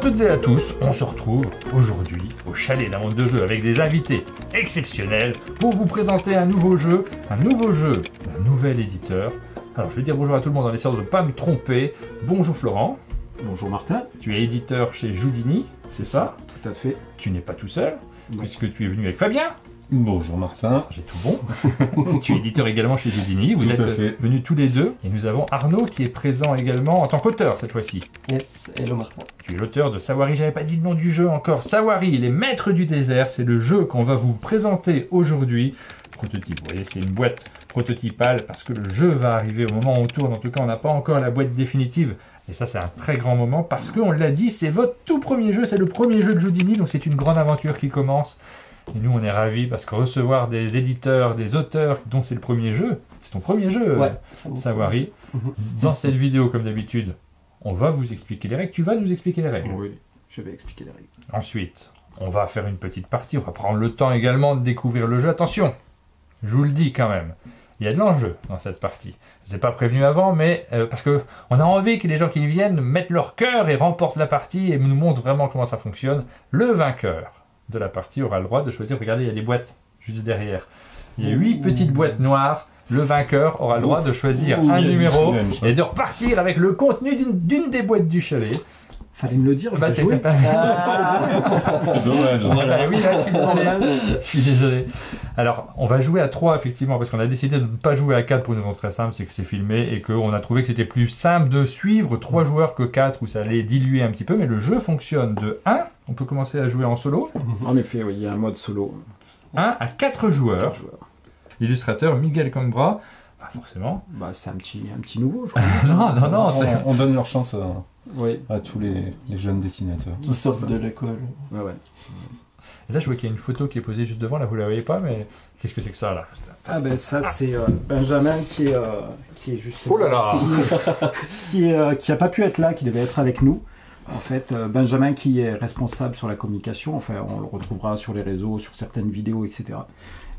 toutes et à tous, on se retrouve aujourd'hui au chalet d'un monde de jeu avec des invités exceptionnels pour vous présenter un nouveau jeu d'un nouvel éditeur. Alors je vais dire bonjour à tout le monde en essayant de ne pas me tromper. Bonjour Florent. Bonjour Martin. Tu es éditeur chez Joudini, c'est ça? Tout à fait. Tu n'es pas tout seul, Non. puisque tu es venu avec Fabien. Bonjour Martin. J'ai tout bon. Tu es éditeur également chez Joudini. Vous êtes venus tous les deux. Et nous avons Arnaud qui est présent également en tant qu'auteur cette fois-ci. Yes, hello Martin. Tu es l'auteur de Sawari, j'avais pas dit le nom du jeu encore. Sawari, les maîtres du désert, c'est le jeu qu'on va vous présenter aujourd'hui. Prototype, vous voyez, c'est une boîte prototypale parce que le jeu va arriver au moment où on tourne. En tout cas, on n'a pas encore la boîte définitive. Et ça, c'est un très grand moment parce qu'on l'a dit, c'est votre tout premier jeu, c'est le premier jeu de Joudini, donc c'est une grande aventure qui commence. Et nous, on est ravis parce que recevoir des éditeurs, des auteurs dont c'est le premier jeu, c'est ton premier jeu, Ouais, Sawari. Dans cette vidéo, comme d'habitude, on va vous expliquer les règles. Tu vas nous expliquer les règles. Oui, je vais expliquer les règles. Ensuite, on va faire une petite partie. On va prendre le temps également de découvrir le jeu. Attention, je vous le dis quand même, il y a de l'enjeu dans cette partie. Je ne vous ai pas prévenu avant, mais parce qu'on a envie que les gens qui viennent mettent leur cœur et remportent la partie et nous montrent vraiment comment ça fonctionne. Le vainqueur de la partie aura le droit de choisir. Regardez, il y a des boîtes juste derrière. Il y a 8 petites boîtes noires. Le vainqueur aura le droit de choisir un numéro et de repartir avec le contenu d'une des boîtes du chalet. Fallait me le dire, je Bah, vais jouer. C'est dommage. Voilà, oui, là, je suis désolé. Alors, on va jouer à 3 effectivement, parce qu'on a décidé de ne pas jouer à 4 pour une raison très simple, c'est que c'est filmé et qu'on a trouvé que c'était plus simple de suivre 3 joueurs que 4 où ça allait diluer un petit peu, mais le jeu fonctionne de 1, on peut commencer à jouer en solo, En effet, oui, il y a un mode solo. 1 à 4 joueurs. L'illustrateur Miguel Cambra, bah forcément. Bah, c'est un petit nouveau, je crois. Non, On donne leur chance Oui, à tous les jeunes dessinateurs. Qui sortent de l'école. ouais. Et là, je vois qu'il y a une photo qui est posée juste devant, là, vous la voyez pas, mais qu'est-ce que c'est que ça, là? Ah ben ça, c'est Benjamin qui est juste... Oh là là. qui a pas pu être là, qui devait être avec nous. En fait, Benjamin qui est responsable sur la communication, enfin on le retrouvera sur les réseaux, sur certaines vidéos, etc.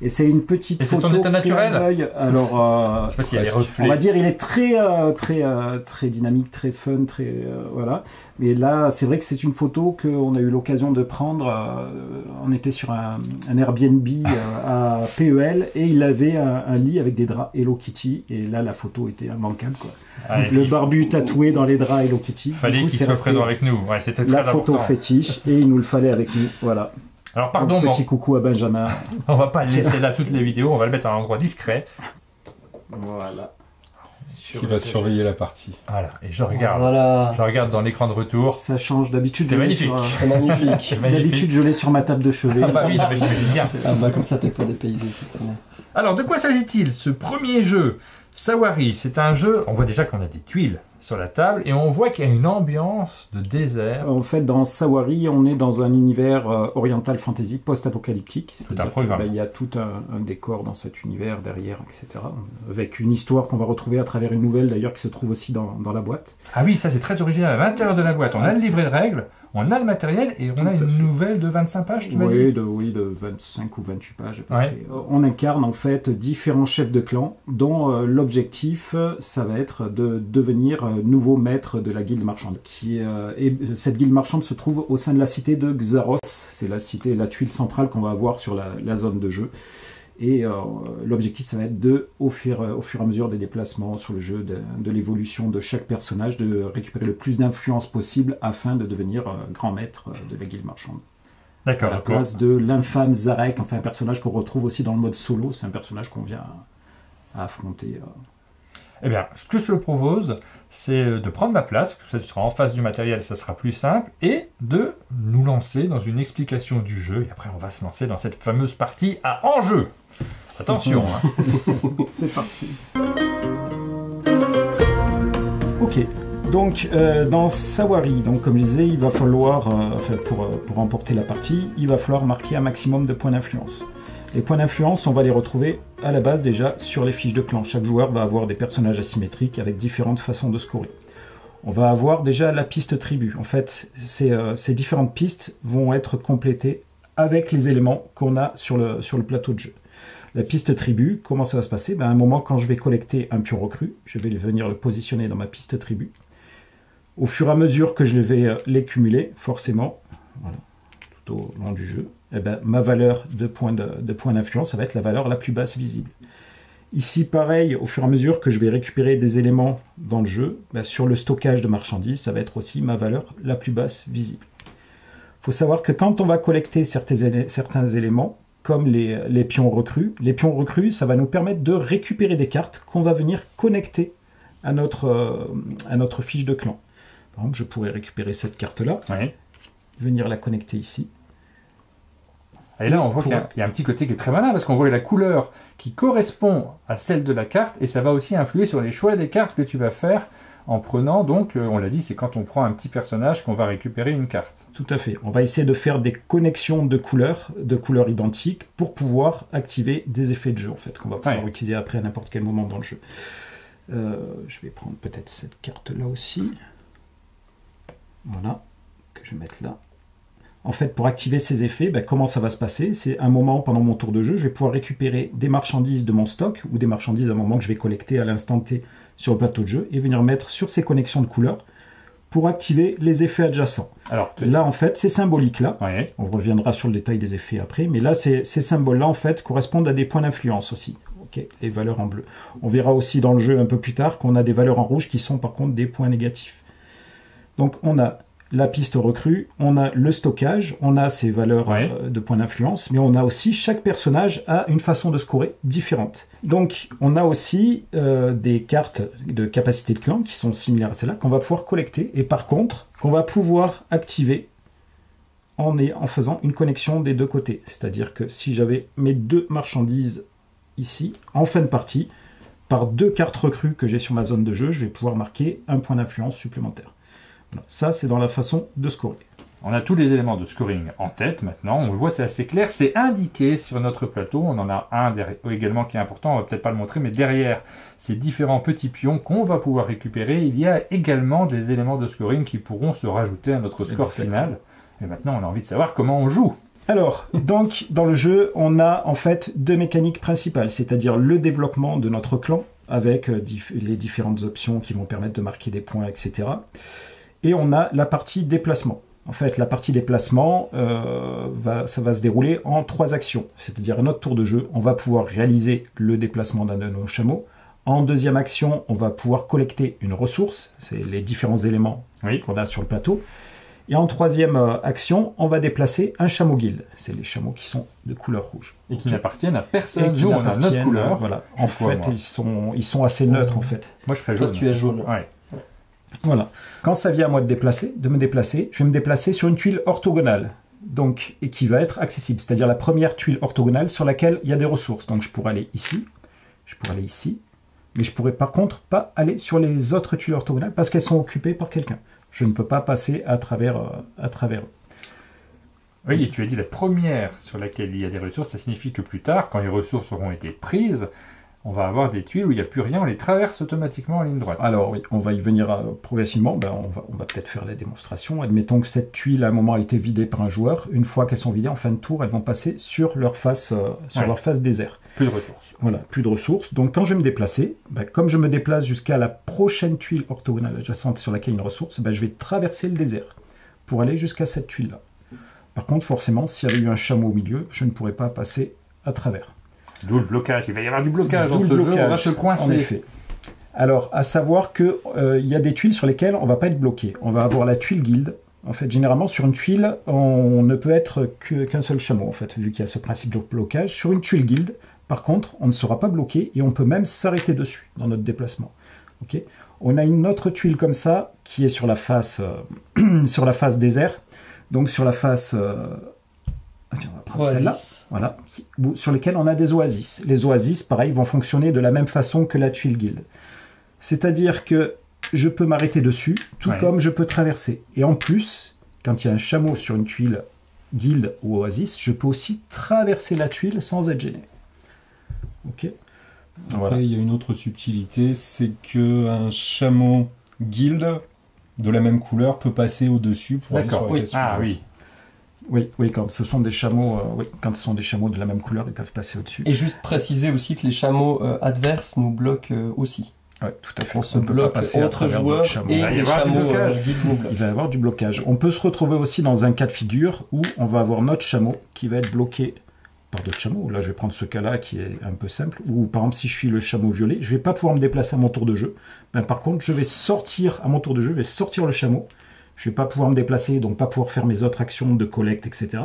Et c'est une petite Et c'est photo. son état naturel. clin d'œil. Alors, Je sais pas s'il y a les reflets. on va dire, il est très dynamique, très fun, voilà. Mais là, c'est vrai que c'est une photo qu'on a eu l'occasion de prendre. On était sur un Airbnb à PEL et il avait un lit avec des draps Hello Kitty. Et là, la photo était immanquable, quoi. Ah, Le barbu tatoué dans les draps Hello Kitty. Fallait Du coup, qu'il c'est soit resté présent avec nous. Ouais, c'était très la photo important. fétiche et il nous le fallait avec nous. Voilà. Alors, pardon, Donc, petit coucou à Benjamin. on va pas le laisser là toutes les vidéos, on va le mettre à un endroit discret. Voilà. Qui va surveiller la partie. Voilà, et je regarde. Voilà. Je regarde dans l'écran de retour. Ça change. D'habitude, C'est je l'ai magnifique. sur, C'est magnifique. C'est magnifique. d'habitude, je l'ai sur ma table de chevet. Ah bah oui, j'imagine bien. Ah bah comme ça t'es pas dépaysé cette année. Alors, de quoi s'agit-il? Ce premier jeu, Sawari, c'est un jeu, on voit déjà qu'on a des tuiles sur la table et on voit qu'il y a une ambiance de désert. En fait, dans Sawari, on est dans un univers oriental fantasy post-apocalyptique. C'est-à-dire un programme. qu'il y a tout un décor dans cet univers derrière, etc. Avec une histoire qu'on va retrouver à travers une nouvelle d'ailleurs qui se trouve aussi dans la boîte. Ah oui, ça c'est très original. À l'intérieur de la boîte, on a le livret de règles, on a le matériel et on a Tout à une fait. nouvelle de 25 pages, tu m'as dit? Oui, de 25 ou 28 pages. À peu Ouais. près. On incarne en fait différents chefs de clan dont l'objectif, ça va être de devenir nouveau maître de la guilde marchande. Et cette guilde marchande se trouve au sein de la cité de Xaros. C'est la cité, la tuile centrale qu'on va avoir sur la zone de jeu. Et l'objectif, ça va être au fur et à mesure des déplacements sur le jeu, de l'évolution de chaque personnage, de récupérer le plus d'influence possible afin de devenir grand maître de la guilde marchande. À D'accord, la d'accord. place de l'infâme Zarek, enfin un personnage qu'on retrouve aussi dans le mode solo, c'est un personnage qu'on vient à affronter. Eh bien, ce que je te propose, c'est de prendre ma place, comme ça tu seras en face du matériel, ça sera plus simple, et de nous lancer dans une explication du jeu, et après on va se lancer dans cette fameuse partie à enjeu. Attention, hein. C'est parti. Ok, donc dans Sawari, donc, comme je disais, il va falloir, pour remporter la partie, il va falloir marquer un maximum de points d'influence. Les points d'influence, on va les retrouver à la base déjà sur les fiches de clan. Chaque joueur va avoir des personnages asymétriques avec différentes façons de scorer. On va avoir déjà la piste tribu. En fait, ces différentes pistes vont être complétées avec les éléments qu'on a sur le plateau de jeu. La piste tribu, comment ça va se passer? À un moment, quand je vais collecter un pion recru, je vais venir le positionner dans ma piste tribu. Au fur et à mesure que je vais les cumuler, forcément, voilà, tout au long du jeu, eh ben, ma valeur de point d'influence, ça va être la valeur la plus basse visible. Ici, pareil, au fur et à mesure que je vais récupérer des éléments dans le jeu, ben, sur le stockage de marchandises, ça va être aussi ma valeur la plus basse visible. Il faut savoir que quand on va collecter certains éléments, comme les pions recrues, ça va nous permettre de récupérer des cartes qu'on va venir connecter à notre fiche de clan. Par exemple, je pourrais récupérer cette carte-là, Oui. venir la connecter ici. Et là, on voit qu'il y a un petit côté qui est très malin, parce qu'on voit la couleur qui correspond à celle de la carte, et ça va aussi influer sur les choix des cartes que tu vas faire en prenant, donc, on l'a dit, c'est quand on prend un petit personnage qu'on va récupérer une carte. Tout à fait. On va essayer de faire des connexions de couleurs identiques, pour pouvoir activer des effets de jeu, en fait, qu'on va pouvoir utiliser après à n'importe quel moment dans le jeu. Je vais prendre peut-être cette carte-là aussi. Voilà, que je vais mettre là. En fait, pour activer ces effets, ben, comment ça va se passer? C'est un moment pendant mon tour de jeu, je vais pouvoir récupérer des marchandises de mon stock, ou des marchandises à un moment que je vais collecter à l'instant T sur le plateau de jeu, et venir mettre sur ces connexions de couleurs pour activer les effets adjacents. Alors, là, en fait, ces symboliques-là, on reviendra sur le détail des effets après, mais là, ces symboles-là, en fait, correspondent à des points d'influence aussi. Okay, les valeurs en bleu. On verra aussi dans le jeu un peu plus tard qu'on a des valeurs en rouge qui sont par contre des points négatifs. Donc, on a la piste recrue, on a le stockage, on a ces valeurs de points d'influence, mais on a aussi, chaque personnage a une façon de scorer différente. Donc, on a aussi des cartes de capacité de clan qui sont similaires à celles-là, qu'on va pouvoir collecter, et par contre, qu'on va pouvoir activer en faisant une connexion des deux côtés. C'est-à-dire que si j'avais mes deux marchandises ici, en fin de partie, par deux cartes recrues que j'ai sur ma zone de jeu, je vais pouvoir marquer un point d'influence supplémentaire. Voilà. Ça, c'est dans la façon de scorer. On a tous les éléments de scoring en tête maintenant. On le voit, c'est assez clair. C'est indiqué sur notre plateau. On en a un également qui est important. On va peut-être pas le montrer, mais derrière ces différents petits pions qu'on va pouvoir récupérer, il y a également des éléments de scoring qui pourront se rajouter à notre score final. Et maintenant, on a envie de savoir comment on joue. Alors, donc, dans le jeu, on a en fait deux mécaniques principales, c'est-à-dire le développement de notre clan, avec les différentes options qui vont permettre de marquer des points, etc. Et on a la partie déplacement. En fait, la partie déplacement, ça va se dérouler en 3 actions. C'est-à-dire, à notre tour de jeu, on va pouvoir réaliser le déplacement d'un de nos chameaux. En deuxième action, on va pouvoir collecter une ressource, c'est les différents éléments qu'on a sur le plateau. Et en troisième action, on va déplacer un chameau guilde. C'est les chameaux qui sont de couleur rouge. Et qui n'appartiennent à personne. Nous, on a notre couleur. Voilà. En fait, ils sont assez neutres, en fait. Moi, je serais jaune. Toi, tu es jaune. Ouais. Voilà. Quand ça vient à moi de me déplacer, je vais me déplacer sur une tuile orthogonale. Donc, et qui va être accessible. C'est-à-dire la première tuile orthogonale sur laquelle il y a des ressources. Donc, je pourrais aller ici. Je pourrais aller ici. Mais je pourrais par contre pas aller sur les autres tuiles orthogonales parce qu'elles sont occupées par quelqu'un. Je ne peux pas passer à travers eux. Oui, et tu as dit la première sur laquelle il y a des ressources, ça signifie que plus tard, quand les ressources auront été prises, on va avoir des tuiles où il n'y a plus rien, on les traverse automatiquement en ligne droite. Alors oui, on va y venir progressivement, on va peut-être faire la démonstration. Admettons que cette tuile à un moment a été vidée par un joueur, une fois qu'elles sont vidées en fin de tour, elles vont passer sur leur face désert. Plus de ressources. Voilà, plus de ressources. Donc quand je vais me déplacer, comme je me déplace jusqu'à la prochaine tuile orthogonale adjacente sur laquelle il y a une ressource, je vais traverser le désert pour aller jusqu'à cette tuile-là. Par contre, forcément, s'il y avait eu un chameau au milieu, je ne pourrais pas passer à travers. D'où le blocage. Il va y avoir du blocage dans ce jeu, on va se coincer. En effet. Alors, à savoir qu'il y a des tuiles sur lesquelles on ne va pas être bloqué. On va avoir la tuile guilde. En fait, généralement, sur une tuile, on ne peut être qu'un seul chameau, en fait, vu qu'il y a ce principe de blocage. Sur une tuile guilde, par contre, on ne sera pas bloqué et on peut même s'arrêter dessus dans notre déplacement. Okay, on a une autre tuile comme ça qui est sur la face, sur la face désert. Donc, sur la face... Tiens, on va prendre celle-là, voilà, sur lesquelles on a des oasis. Les oasis, pareil, vont fonctionner de la même façon que la tuile guilde. C'est-à-dire que je peux m'arrêter dessus, tout comme je peux traverser. Et en plus, quand il y a un chameau sur une tuile guilde ou oasis, je peux aussi traverser la tuile sans être gêné. Ok. Voilà. Après, il y a une autre subtilité, c'est qu'un chameau guilde de la même couleur peut passer au-dessus pour aller sur la case suivante. Oui. Oui, quand ce sont des chameaux, quand ce sont des chameaux de la même couleur, ils peuvent passer au-dessus. Et juste préciser aussi que les chameaux adverses nous bloquent aussi. Ouais, tout à fait. On se ne peut pas bloque passer à entre travers joueurs d'autres chameaux. et Il va y les avoir du chameaux blocage. guide nous bloquent. Il va y avoir du blocage. On peut se retrouver aussi dans un cas de figure où on va avoir notre chameau qui va être bloqué par d'autres chameaux. Là, je vais prendre ce cas-là qui est un peu simple. Ou par exemple, si je suis le chameau violet, je ne vais pas pouvoir me déplacer à mon tour de jeu. Ben, par contre, je vais sortir à mon tour de jeu, je vais sortir le chameau. Je ne vais pas pouvoir me déplacer, donc pas pouvoir faire mes autres actions de collecte, etc.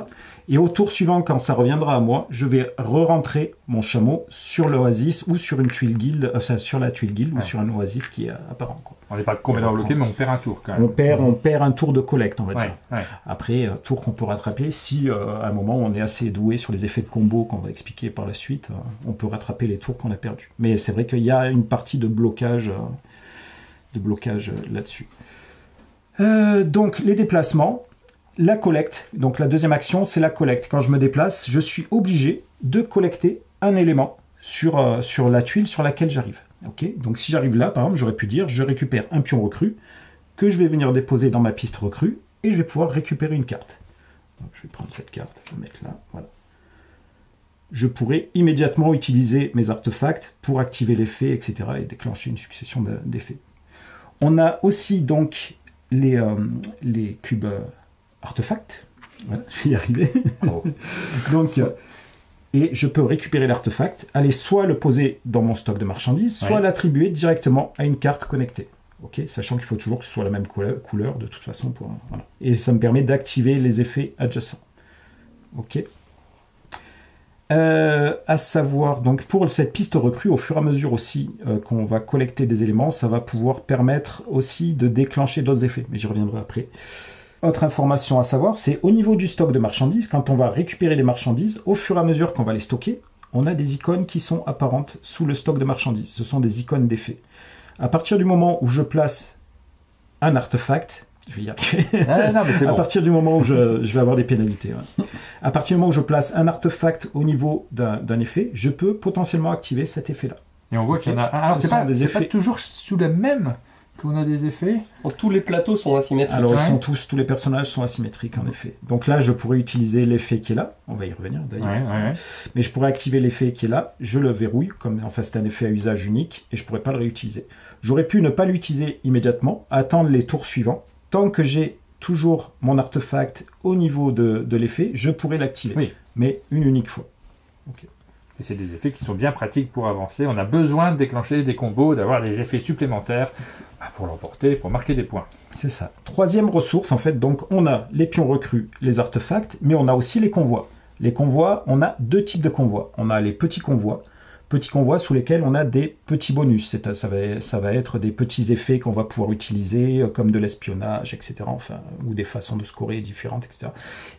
Et au tour suivant, quand ça reviendra à moi, je vais re-rentrer mon chameau sur l'oasis ou sur une tuile guilde, sur la tuile guilde ou sur un oasis qui est apparent, quoi. On n'est pas complètement bloqué, mais on perd un tour quand même. On perd un tour de collecte, on va dire. Ouais. Après, tour qu'on peut rattraper si à un moment on est assez doué sur les effets de combo qu'on va expliquer par la suite, on peut rattraper les tours qu'on a perdus. Mais c'est vrai qu'il y a une partie de blocage là-dessus. Donc les déplacements, la collecte, donc la deuxième action c'est la collecte. Quand je me déplace, je suis obligé de collecter un élément sur la tuile sur laquelle j'arrive. Okay, donc si j'arrive là, par exemple, j'aurais pu dire je récupère un pion recrue que je vais venir déposer dans ma piste recrue et je vais pouvoir récupérer une carte. Donc, je vais prendre cette carte, je vais la mettre là, voilà. Je pourrais immédiatement utiliser mes artefacts pour activer l'effet, etc. et déclencher une succession d'effets. On a aussi donc les cubes artefacts. Voilà, je vais y arriver. Oh. Donc, et je peux récupérer l'artefact, aller soit le poser dans mon stock de marchandises, soit l'attribuer directement à une carte connectée. Okay, sachant qu'il faut toujours que ce soit la même couleur de toute façon. Voilà. Et ça me permet d'activer les effets adjacents. Ok. À savoir, donc pour cette piste recrue, au fur et à mesure aussi qu'on va collecter des éléments, ça va pouvoir permettre aussi de déclencher d'autres effets, mais j'y reviendrai après. Autre information à savoir, c'est au niveau du stock de marchandises, quand on va récupérer des marchandises, au fur et à mesure qu'on va les stocker, on a des icônes qui sont apparentes sous le stock de marchandises. Ce sont des icônes d'effets. À partir du moment où je place un artefact, je vais y arriver. Non, mais c'est bon. À partir du moment où je vais avoir des pénalités. Ouais. À partir du moment où je place un artefact au niveau d'un effet, je peux potentiellement activer cet effet-là. Et on voit qu'il y en a. Alors, c'est pas toujours sous la même qu'on a des effets. Donc, tous les plateaux sont asymétriques. Alors, tous les personnages sont asymétriques, en effet. Donc là, je pourrais utiliser l'effet qui est là. On va y revenir, d'ailleurs. Mais je pourrais activer l'effet qui est là. Je le verrouille, comme en fait, c'est un effet à usage unique, et je ne pourrais pas le réutiliser. J'aurais pu ne pas l'utiliser immédiatement, attendre les tours suivants. Tant que j'ai toujours mon artefact au niveau de l'effet, je pourrais l'activer. Oui. Mais une unique fois. Okay. Et c'est des effets qui sont bien pratiques pour avancer. On a besoin de déclencher des combos, d'avoir des effets supplémentaires pour l'emporter, pour marquer des points. C'est ça. Troisième ressource, en fait, donc on a les pions recrues, les artefacts, mais on a aussi les convois. Les convois, on a deux types de convois. On a les petits convois sous lesquels on a des petits bonus. Ça va être des petits effets qu'on va pouvoir utiliser, comme de l'espionnage, etc. Enfin, ou des façons de scorer différentes, etc.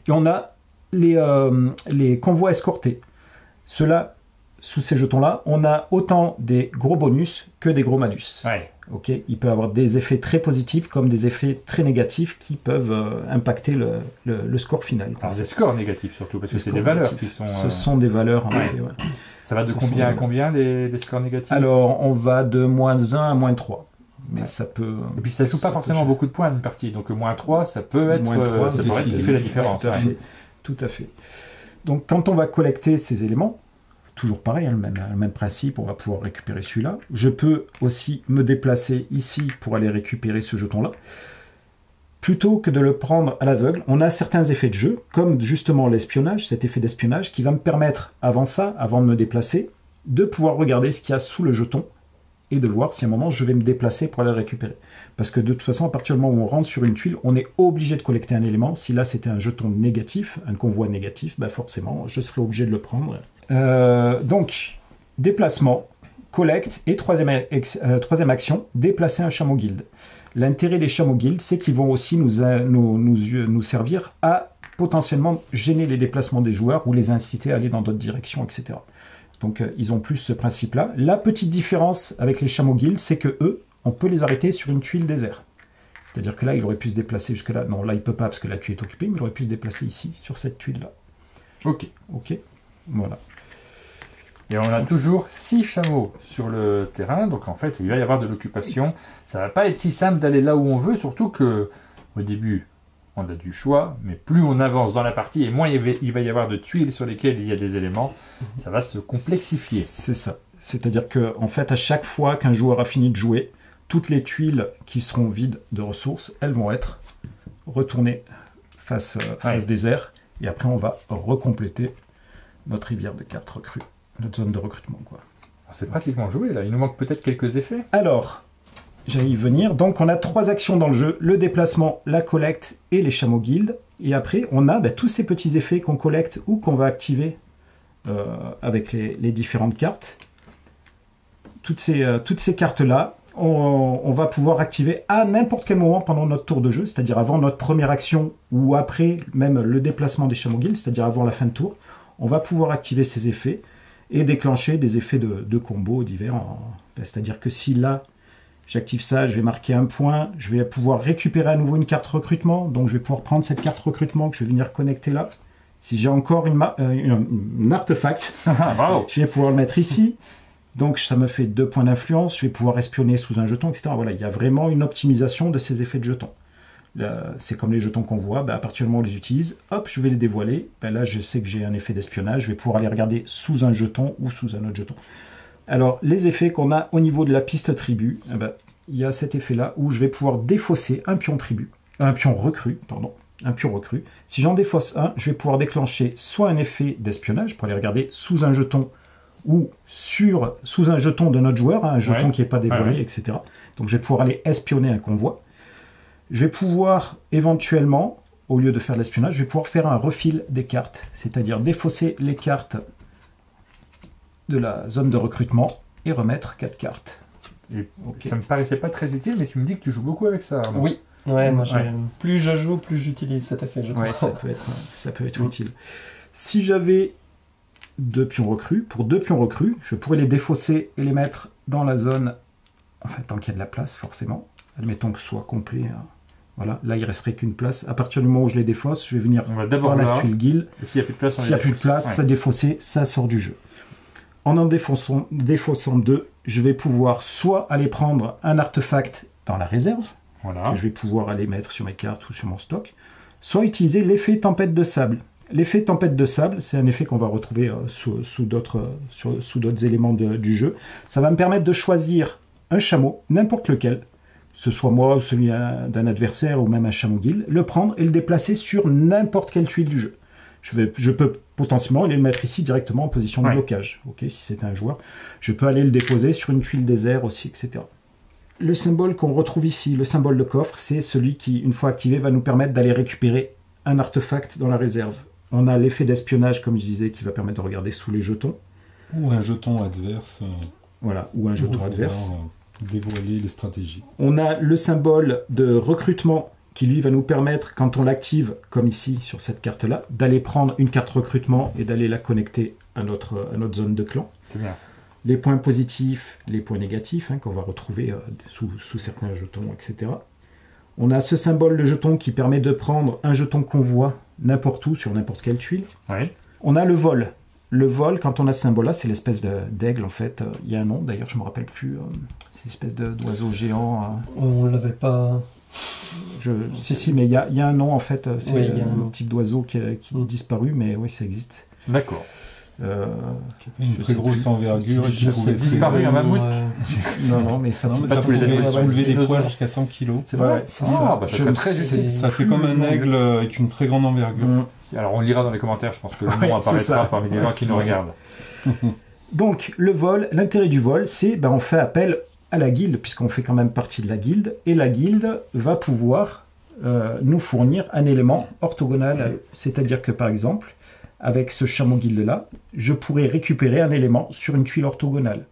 Et on a les convois escortés. Ceux-là, sous ces jetons-là, on a autant des gros bonus que des gros malus. Ouais. Okay, il peut y avoir des effets très positifs comme des effets très négatifs qui peuvent impacter le score final. Alors des scores négatifs surtout, parce que c'est des valeurs qui sont... Ce sont des valeurs, en effet. Ouais. Ça va de combien à combien les scores négatifs? Alors, on va de -1 à -3. Mais ça peut... Et puis ça joue pas forcément beaucoup de points une partie, donc -3, ça peut être ce qui fait la différence. Tout à fait. Donc quand on va collecter ces éléments, toujours pareil, le même principe, on va pouvoir récupérer celui-là. Je peux aussi me déplacer ici pour aller récupérer ce jeton-là. Plutôt que de le prendre à l'aveugle, on a certains effets de jeu, comme justement l'espionnage, cet effet d'espionnage, qui va me permettre, avant de me déplacer, de pouvoir regarder ce qu'il y a sous le jeton et de voir si à un moment je vais me déplacer pour aller le récupérer. Parce que de toute façon, à partir du moment où on rentre sur une tuile, on est obligé de collecter un élément. Si là c'était un jeton négatif, un convoi négatif, ben forcément je serai obligé de le prendre. Donc, déplacement, collecte et troisième action, déplacer un chameau guilde. L'intérêt des chameaux guildes, c'est qu'ils vont aussi nous servir à potentiellement gêner les déplacements des joueurs ou les inciter à aller dans d'autres directions, etc. Donc ils ont plus ce principe-là. La petite différence avec les chameaux guildes, c'est que eux, on peut les arrêter sur une tuile désert. C'est-à-dire que là, il aurait pu se déplacer jusque-là. Non, là, il ne peut pas parce que la tuile est occupée, mais il aurait pu se déplacer ici, sur cette tuile-là. Ok. Voilà. Et on a toujours 6 chameaux sur le terrain, donc en fait, il va y avoir de l'occupation. Ça va pas être si simple d'aller là où on veut, surtout que au début, on a du choix, mais plus on avance dans la partie, et moins il va y avoir de tuiles sur lesquelles il y a des éléments, ça va se complexifier. C'est ça. C'est-à-dire que en fait, à chaque fois qu'un joueur a fini de jouer, toutes les tuiles qui seront vides de ressources, elles vont être retournées face désert. Et après, on va recompléter notre rivière de cartes recrues, notre zone de recrutement, quoi. C'est pratiquement joué, là. Il nous manque peut-être quelques effets. Alors, j'allais y venir. Donc, on a 3 actions dans le jeu. Le déplacement, la collecte et les chameaux guildes. Et après, on a tous ces petits effets qu'on collecte ou qu'on va activer avec les différentes cartes. Toutes ces cartes-là, on va pouvoir activer à n'importe quel moment pendant notre tour de jeu, c'est-à-dire avant notre première action ou après même le déplacement des chameaux guildes, c'est-à-dire avant la fin de tour. On va pouvoir activer ces effets et déclencher des effets de combo divers. C'est-à-dire que si là, j'active ça, je vais marquer un point, je vais pouvoir récupérer à nouveau une carte recrutement, donc je vais pouvoir prendre cette carte recrutement que je vais venir connecter là. Si j'ai encore un artefact, je vais pouvoir le mettre ici. Donc ça me fait 2 points d'influence, je vais pouvoir espionner sous un jeton, etc. Voilà, il y a vraiment une optimisation de ces effets de jetons. C'est comme les jetons qu'on voit, à partir du moment où on les utilise, hop, je vais les dévoiler. Là, je sais que j'ai un effet d'espionnage, je vais pouvoir les regarder sous un jeton ou sous un autre jeton. Alors, les effets qu'on a au niveau de la piste tribu, il y a cet effet-là où je vais pouvoir défausser un pion recru. Si j'en défausse un, je vais pouvoir déclencher soit un effet d'espionnage pour les regarder sous un jeton ou sous un jeton de notre joueur, un jeton qui n'est pas dévoilé, etc. Donc, je vais pouvoir aller espionner un convoi. Je vais pouvoir éventuellement, au lieu de faire de l'espionnage, je vais pouvoir faire un refil des cartes, c'est-à-dire défausser les cartes de la zone de recrutement et remettre 4 cartes. Ça me paraissait pas très utile, mais tu me dis que tu joues beaucoup avec ça. Arnaud. Oui, plus je joue, plus j'utilise cet effet, je crois. Ça peut être utile. Si j'avais 2 pions recrues, pour 2 pions recrues, je pourrais les défausser et les mettre dans la zone, enfin tant qu'il y a de la place, forcément. Admettons que ce soit complet. Voilà, là il ne resterait qu'une place. À partir du moment où je les défausse, je vais venir dans la tuile guild. S'il n'y a plus de place, ça défaussé, ça sort du jeu. En défaussant 2, je vais pouvoir soit aller prendre un artefact dans la réserve, que je vais pouvoir aller mettre sur mes cartes ou sur mon stock, soit utiliser l'effet tempête de sable. L'effet tempête de sable, c'est un effet qu'on va retrouver sous d'autres éléments du jeu. Ça va me permettre de choisir un chameau, n'importe lequel, que ce soit moi ou celui d'un adversaire ou même un chameau guild, le prendre et le déplacer sur n'importe quelle tuile du jeu. Je peux potentiellement aller le mettre ici directement en position de blocage. Si c'est un joueur, je peux aller le déposer sur une tuile désert aussi, etc. Le symbole qu'on retrouve ici, le symbole de coffre, c'est celui qui, une fois activé, va nous permettre d'aller récupérer un artefact dans la réserve. On a l'effet d'espionnage, comme je disais, qui va permettre de regarder sous les jetons. Ou un jeton adverse. Voilà, ou un jeton adverse. Dévoiler les stratégies. On a le symbole de recrutement qui lui va nous permettre, quand on l'active, comme ici sur cette carte-là, d'aller prendre une carte recrutement et d'aller la connecter à notre zone de clan. C'est bien ça. Les points positifs, les points négatifs, qu'on va retrouver sous certains jetons, etc. On a ce symbole de jeton qui permet de prendre un jeton convoi n'importe où, sur n'importe quelle tuile. Oui. On a le vol. Le vol, quand on a ce symbole-là, c'est l'espèce d'aigle, en fait. Il y a un nom, d'ailleurs, je ne me rappelle plus. C'est l'espèce d'oiseau géant. On ne l'avait pas... Si, mais il y a un nom, en fait. C'est un type d'oiseau qui a disparu, mais oui, ça existe. D'accord. Une très grosse envergure. C'est disparu un mammouth. Non, mais ça pouvait soulever des poids jusqu'à 100 kg. C'est vrai. Ça très utile. Ça fait comme un aigle avec une très grande envergure. Alors on le lira dans les commentaires, je pense que le nom apparaîtra parmi les gens qui nous regardent. Donc le vol, l'intérêt du vol, c'est on fait appel à la guilde, puisqu'on fait quand même partie de la guilde, et la guilde va pouvoir nous fournir un élément orthogonal. C'est-à-dire que par exemple, avec ce chameau guilde-là, je pourrais récupérer un élément sur une tuile orthogonale.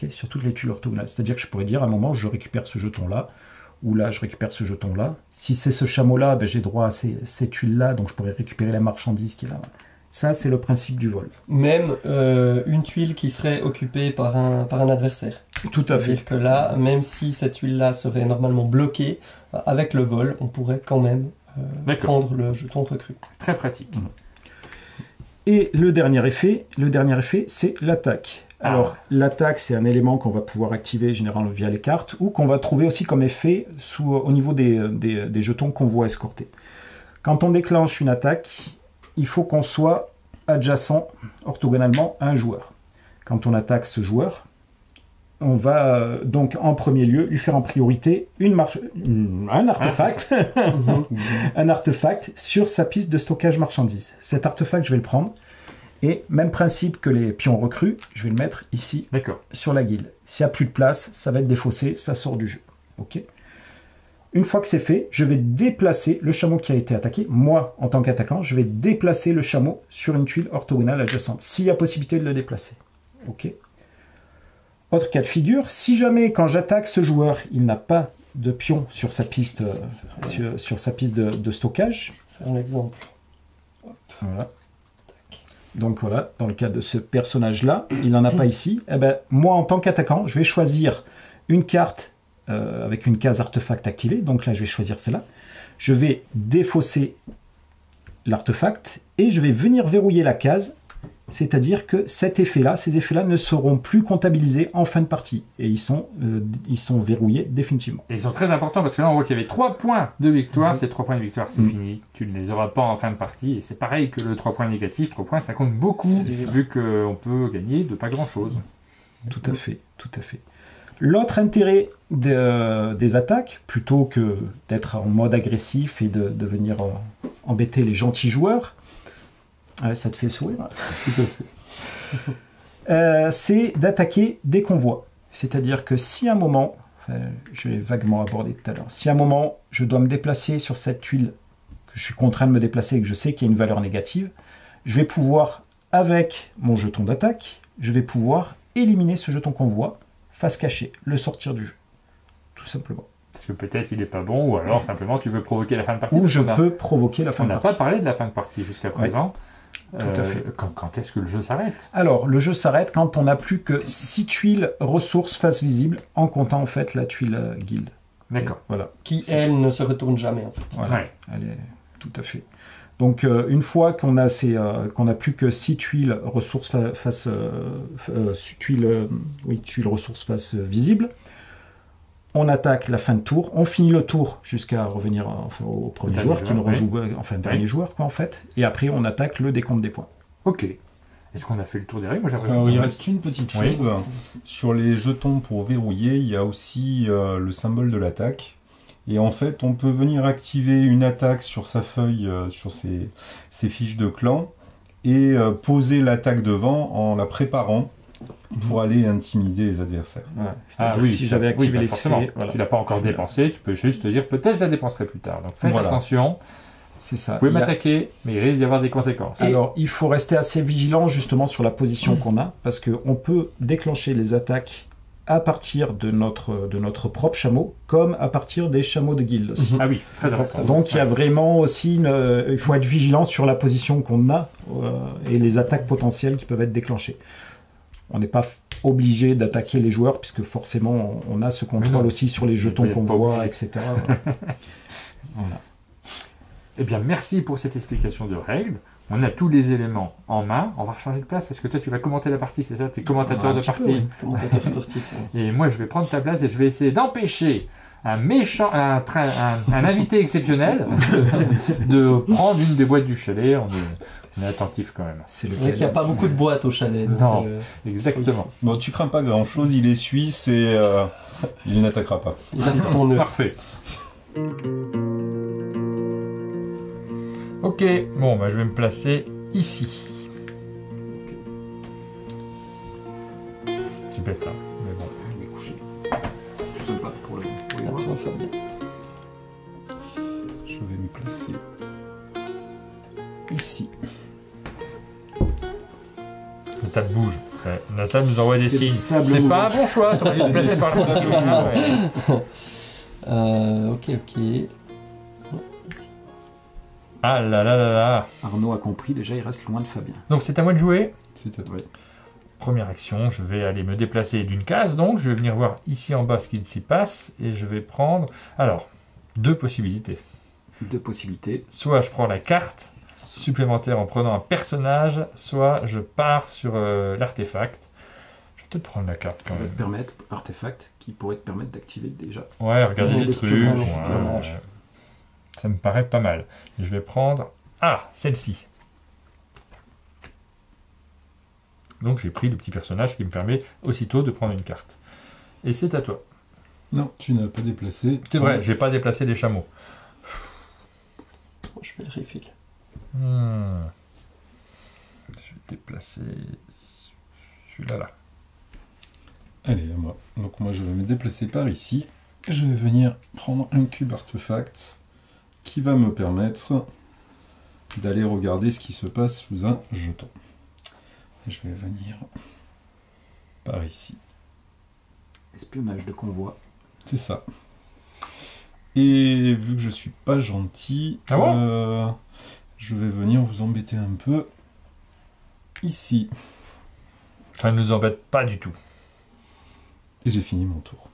Sur toutes les tuiles orthogonales. C'est-à-dire que je pourrais dire à un moment, je récupère ce jeton-là, ou là, je récupère ce jeton-là. Si c'est ce chameau-là, j'ai droit à ces tuiles-là, donc je pourrais récupérer la marchandise qui est là. Ça, c'est le principe du vol. Même une tuile qui serait occupée par un adversaire. Tout à fait. C'est-à-dire que là, même si cette tuile-là serait normalement bloquée, avec le vol, on pourrait quand même prendre le jeton recru. Très pratique. Et le dernier effet, c'est l'attaque. Alors, l'attaque, c'est un élément qu'on va pouvoir activer généralement via les cartes, ou qu'on va trouver aussi comme effet au niveau des jetons convoi escortés. Quand on déclenche une attaque, il faut qu'on soit adjacent orthogonalement à un joueur. Quand on attaque ce joueur, on va donc en premier lieu lui faire en priorité un artefact, un artefact sur sa piste de stockage marchandises. Cet artefact, je vais le prendre. Et même principe que les pions recrues, je vais le mettre ici, sur la guilde. S'il n'y a plus de place, ça va être défaussé, ça sort du jeu. Ok. Une fois que c'est fait, je vais déplacer le chameau qui a été attaqué. Moi, en tant qu'attaquant, je vais déplacer le chameau sur une tuile orthogonale adjacente, s'il y a possibilité de le déplacer. Ok. Autre cas de figure, si jamais quand j'attaque ce joueur, il n'a pas de pion sur sa piste, sur sa piste de stockage. Je vais faire un exemple. Voilà. Donc voilà, dans le cas de ce personnage-là, il n'en a pas ici. Eh ben, moi, en tant qu'attaquant, je vais choisir une carte avec une case artefact activée. Donc là, je vais choisir celle-là. Je vais défausser l'artefact et je vais venir verrouiller la case. C'est-à-dire que cet effet-là, ces effets-là ne seront plus comptabilisés en fin de partie. Et ils sont verrouillés définitivement. Et ils sont très importants parce que là, on voit qu'il y avait 3 points de victoire. Ces 3 points de victoire, c'est fini. Tu ne les auras pas en fin de partie. Et c'est pareil que le 3 points négatifs. 3 points, ça compte beaucoup, vu qu'on peut gagner de pas grand-chose. Tout à fait, tout à fait. L'autre intérêt des attaques, plutôt que d'être en mode agressif et de venir embêter les gentils joueurs, ça te fait sourire. C'est d'attaquer des convois. C'est-à-dire que si à un moment, je l'ai vaguement abordé tout à l'heure, si à un moment je dois me déplacer sur cette tuile, que je suis contraint de me déplacer et que je sais qu'il y a une valeur négative, je vais pouvoir, avec mon jeton d'attaque, je vais pouvoir éliminer ce jeton convoi face cachée, le sortir du jeu. Tout simplement. Parce que peut-être il n'est pas bon, ou alors simplement tu veux provoquer la fin de partie. Ou je peux provoquer la fin de partie. On n'a pas parlé de la fin de partie jusqu'à présent. Tout à fait. Quand est-ce que le jeu s'arrête? Alors, le jeu s'arrête quand on n'a plus que 6 tuiles ressources face visible, en comptant en fait la tuile guilde. D'accord. Voilà. Qui, elle, ne se retourne jamais en fait. Voilà. Ouais. Elle est... Tout à fait. Donc, une fois qu'on a qu'on n'a plus que 6 tuiles ressources tuiles ressources face visible, on attaque la fin de tour, on finit le tour jusqu'à revenir au premier joueur qui ne rejoue, dernier joueur quoi en fait, et après on attaque le décompte des points. Ok. Est-ce qu'on a fait le tour des règles? Il reste une petite chose. Sur les jetons pour verrouiller, il y a aussi le symbole de l'attaque. Et en fait, on peut venir activer une attaque sur sa feuille, sur ses fiches de clan, et poser l'attaque devant en la préparant pour aller intimider les adversaires. Ouais. Si j'avais activé les forcément. Voilà. Tu l'as pas encore dépensé, tu peux juste te dire peut-être je la dépenserai plus tard. Donc faites attention. C'est ça. Vous pouvez m'attaquer, mais il risque d'y avoir des conséquences. Alors, il faut rester assez vigilant justement sur la position qu'on a, parce qu'on peut déclencher les attaques à partir de notre propre chameau, comme à partir des chameaux de guilde aussi. Ah oui, très important. Donc il y a vraiment aussi il faut être vigilant sur la position qu'on a et les attaques potentielles qui peuvent être déclenchées. On n'est pas obligé d'attaquer les joueurs, puisque forcément on a ce contrôle aussi sur les jetons qu'on voit, etc. Voilà. Eh bien, merci pour cette explication de règles. On a tous les éléments en main. On va changer de place parce que toi, tu vas commenter la partie, c'est ça? Tu es commentateur de partie. Oui. Commentateur sportif. Et moi, je vais prendre ta place et je vais essayer d'empêcher un invité exceptionnel de prendre une des boîtes du chalet. On est attentif quand même. C'est vrai qu'il n'y a pas beaucoup de boîtes au chalet. Donc non, exactement. Bon, tu crains pas grand-chose. Il est suisse et il n'attaquera pas. Ils sont neutres. Parfait. Ok, bon, je vais me placer ici. C'est bête, hein, mais bon. Il est couché. Tout sympa pour les voir. Je vais me placer ici. La table bouge. La table nous envoie des signes. C'est pas un bon choix, tu aurais dû te placer par là. Ok. Ah là là là là. Arnaud a compris, déjà il reste loin de Fabien. Donc c'est à moi de jouer. C'est à toi. Première action, je vais aller me déplacer d'une case, donc je vais venir voir ici en bas ce qu'il s'y passe, et je vais prendre... Alors, 2 possibilités. 2 possibilités. Soit je prends la carte supplémentaire en prenant un personnage, soit je pars sur l'artefact. Je vais peut-être prendre la carte quand même. Ça va te permettre, artefact, qui pourrait te permettre d'activer déjà. Ouais, regardez les trucs. Ouais. Ça me paraît pas mal. Et je vais prendre... Ah, celle-ci. Donc j'ai pris le petit personnage qui me permet aussitôt de prendre une carte. Et c'est à toi. Non, tu n'as pas déplacé. C'est vrai, j'ai pas déplacé les chameaux. Je fais le refill. Je vais déplacer celui-là là. Allez, à moi. Donc moi je vais me déplacer par ici. Je vais venir prendre un cube artefact qui va me permettre d'aller regarder ce qui se passe sous un jeton. Et je vais venir par ici. Espionnage de convoi. C'est ça. Et vu que je suis pas gentil, je vais venir vous embêter un peu ici. Ça ne nous embête pas du tout. Et j'ai fini mon tour.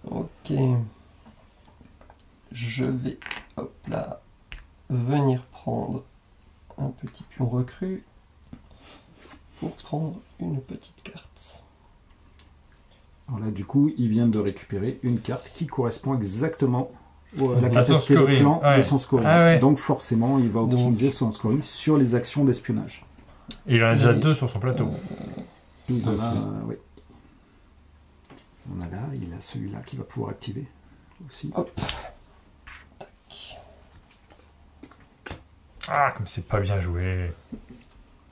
Ok. Je vais, hop là, venir prendre un petit pion recrue pour prendre une petite carte. Alors là, du coup, il vient de récupérer une carte qui correspond exactement à la À capacité son de clan scoring, de son scoring. Ah ouais. Donc forcément, il va optimiser son scoring sur les actions d'espionnage. Et il en a déjà 2 sur son plateau. Il en a, oui. On a là, il a celui-là qui va pouvoir activer aussi. Hop. Ah, comme c'est pas bien joué.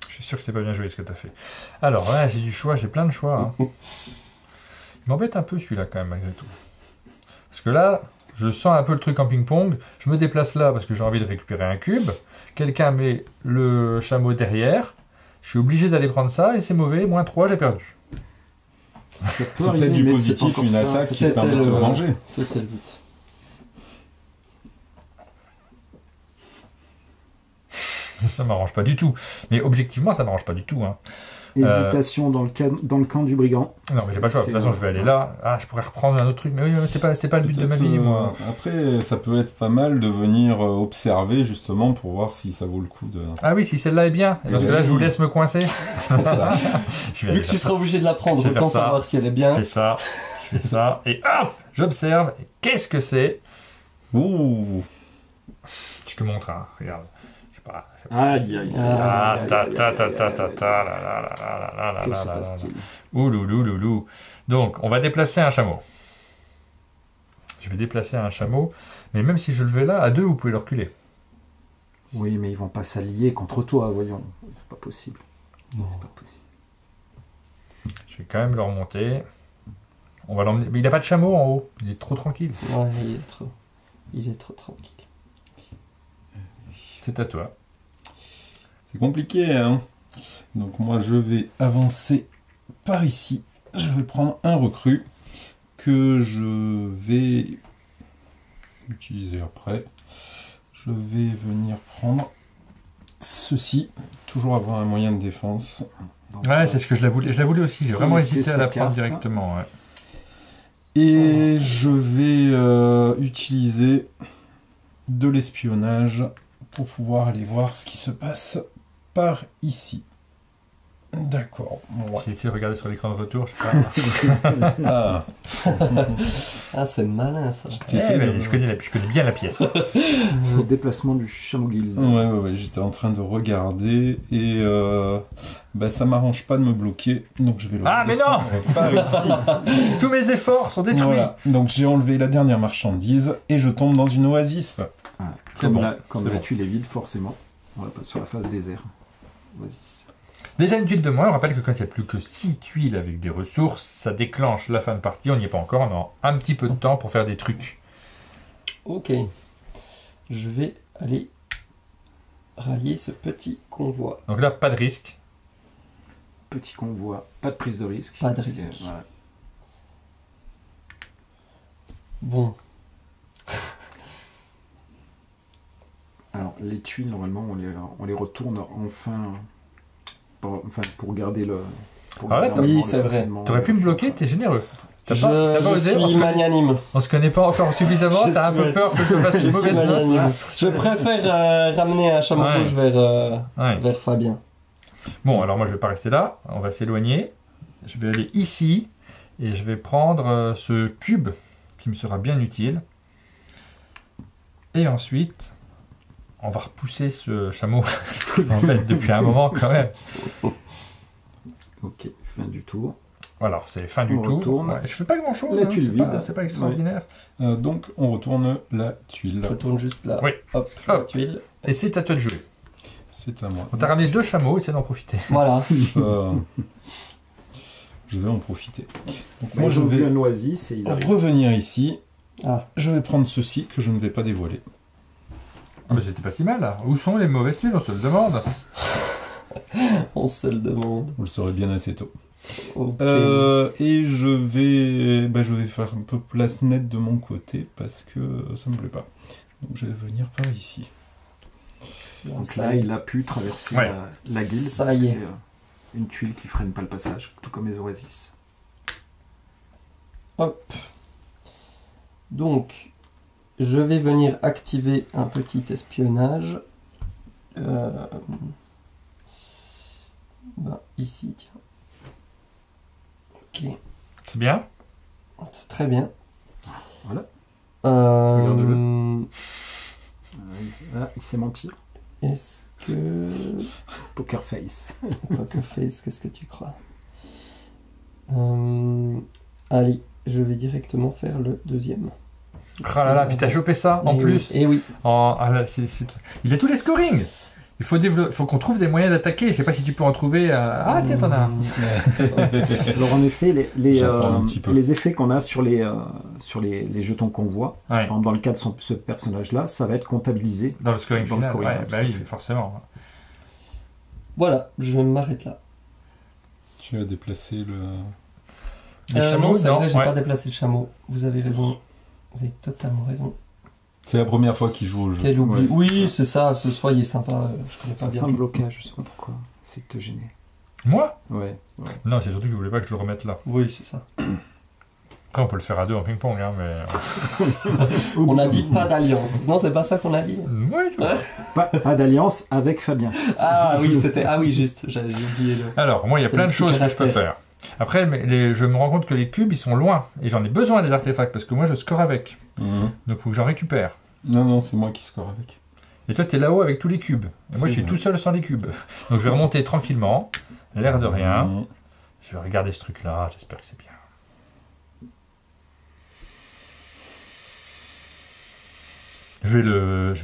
Je suis sûr que c'est pas bien joué ce que tu as fait. Alors, ouais, j'ai du choix, j'ai plein de choix. Hein. Il m'embête un peu celui-là quand même, malgré tout. Parce que là, je sens un peu le truc en ping-pong. Je me déplace là parce que j'ai envie de récupérer un cube. Quelqu'un met le chameau derrière. Je suis obligé d'aller prendre ça et c'est mauvais. -3, j'ai perdu. C'est peut-être du positif, une attaque qui permet de te venger. C'était le but. Ça m'arrange pas du tout. Mais objectivement, ça m'arrange pas du tout. Hein. Hésitation dans le camp du brigand. Non, mais j'ai pas le choix. De toute façon, je vais aller là. Ah, je pourrais reprendre un autre truc. Mais oui, c'est pas le but de ma vie, moi. Après, ça peut être pas mal de venir observer, justement, pour voir si ça vaut le coup de... Ah oui, si celle-là est bien. Parce que là, je vous laisse me coincer. C'est ça. Vu que tu seras obligé de la prendre, autant savoir si elle est bien. Je fais ça. Et hop, j'observe. Et qu'est-ce que c'est? Ouh. Je te montre, hein. Regarde. Que se passe-t-il? Ouloulouloulou. Donc, on va déplacer un chameau. Je vais déplacer un chameau, mais même si je le vais là, à 2, vous pouvez le reculer. Oui, mais ils vont pas s'allier contre toi, voyons. C'est pas possible. Non. C'est pas possible. Je vais quand même le remonter. On va l'emmener. Mais il n'a pas de chameau en haut. Il est trop tranquille. Ouais, il est trop tranquille. C'est à toi. C'est compliqué, hein. Donc moi, je vais avancer par ici. Je vais prendre un recrue que je vais utiliser après. Je vais venir prendre ceci. Toujours avoir un moyen de défense. Donc, Ouais, c'est ce que je la voulais. Je la voulais aussi. J'ai vraiment hésité à la prendre carte. directement. Ouais. Et je vais utiliser de l'espionnage pour pouvoir aller voir ce qui se passe par ici. D'accord. Ouais. J'ai essayé de regarder sur l'écran de retour. Je sais pas. Ah. Ah, c'est malin ça. Je connais bien la pièce. Le déplacement du chameau guild. Ouais, j'étais en train de regarder et ça m'arrange pas de me bloquer, donc je vais le Ah, mais non par ici. Tous mes efforts sont détruits. Voilà. Donc j'ai enlevé la dernière marchandise et je tombe dans une oasis. Voilà. C'est Comme bon, la c'est bon. tuile est vide, forcément. On va passer sur la phase désert. Oasis. Déjà une tuile de moins, on rappelle que quand il n'y a plus que 6 tuiles avec des ressources, ça déclenche la fin de partie, on n'y est pas encore, on a un petit peu de temps pour faire des trucs. Ok. Je vais aller rallier ce petit convoi. Donc là, pas de risque. Petit convoi, pas de prise de risque. Pas de Parce que, risque. voilà. Bon. Alors, les tuiles, normalement, on les retourne enfin pour garder le... pour Ah ouais, garder oui, le c'est vrai. fonctionnement. T'aurais pu me bloquer, t'es généreux. T'as Je pas osé, suis magnanime. on se connaît pas encore suffisamment, Je t'as un peu suis- peur que je te fasse Je une suis mauvaise magnanime. note. Je préfère ramener un chameau Ouais. rouge vers Ouais. Fabien. Bon, alors moi je vais pas rester là, on va s'éloigner. Je vais aller ici et je vais prendre ce cube qui me sera bien utile. Et ensuite, on va repousser ce chameau en fait depuis un moment quand même. Ok, fin du tour. Voilà, c'est fin du On tour. retourne. Ouais, je fais pas grand chose. La tuile vide. C'est pas extraordinaire. Donc, on retourne la tuile. Je tourne juste là. Oui. Hop, la Hop. tuile. Et c'est à toi de jouer. C'est à moi. On t'a ramené 2 chameaux, essaie d'en profiter. Voilà. Je vais en profiter. Donc, Moi, moi, je j'ai vu vais un oasis et ils arrivent. revenir ici. Ah, Je vais prendre ceci que je ne vais pas dévoiler. Ah, mais c'était pas si mal. Là. Où sont les mauvaises tuiles, on se le demande. on se le demande. Vous le saurez bien assez tôt. Ok. Et je vais faire un peu place nette de mon côté parce que ça me plaît pas. Donc je vais venir par ici. Donc là, il a pu traverser Ouais. la guilde. Ça parce y que est. c'est une tuile qui freine pas le passage, tout comme les oasis. Hop. Donc, je vais venir activer un petit espionnage. Ici, tiens. Ok, C'est bien. c'est très bien. Voilà. Euh, Il sait mentir. Est-ce que... Poker face. Poker Face, qu'est-ce que tu crois? Allez, je vais directement faire le deuxième. Ah là là, puis t'as chopé ça en plus. Et oui. Il a tous les scorings. Il faut qu'on trouve des moyens d'attaquer. Je sais pas si tu peux en trouver. Ah tiens, t'en as un. Alors en effet, J'attends un petit peu. les effets qu'on a sur les jetons qu'on voit, Ouais. par exemple, dans le cas de ce personnage-là, ça va être comptabilisé. Dans le scoring Dans le final. scoring, Ouais, ouais, tout bah à oui, fait. forcément. Voilà, je m'arrête là. Tu as déplacé le... Les chameaux, non, c'est non, vrai, j'ai ouais. pas déplacé le chameau. Vous avez raison. Vous avez totalement raison. C'est la première fois qu'il joue au jeu. Quel oubli. Ouais. Oui, c'est ça, soyez sympa. Je connais Ça pas sent bien. le blocage, je sais pas pourquoi. C'est de te gêner. Moi Ouais. Non, c'est surtout que je voulais pas que je le remette là. Oui, c'est ça. Après, on peut le faire à 2 en ping-pong, hein, mais. On a dit pas d'alliance. Non, c'est pas ça qu'on a dit. Ouais, je vois. Pas d'alliance avec Fabien. Ah oui, c'était. Ah oui, juste. J'ai oublié le. Alors, moi, il y a C'était plein le de petit choses que je peux caractère. faire. Après, je me rends compte que les cubes, ils sont loin. Et j'en ai besoin des artefacts parce que moi, je score avec. Mhm. Donc, il faut que j'en récupère. Non, c'est moi qui score avec. Et toi, t'es là-haut avec tous les cubes. Et moi, C'est je suis vrai. tout seul sans les cubes. Donc, je vais remonter tranquillement. L'air de rien. Mhm. Je vais regarder ce truc-là. J'espère que c'est bien. Je vais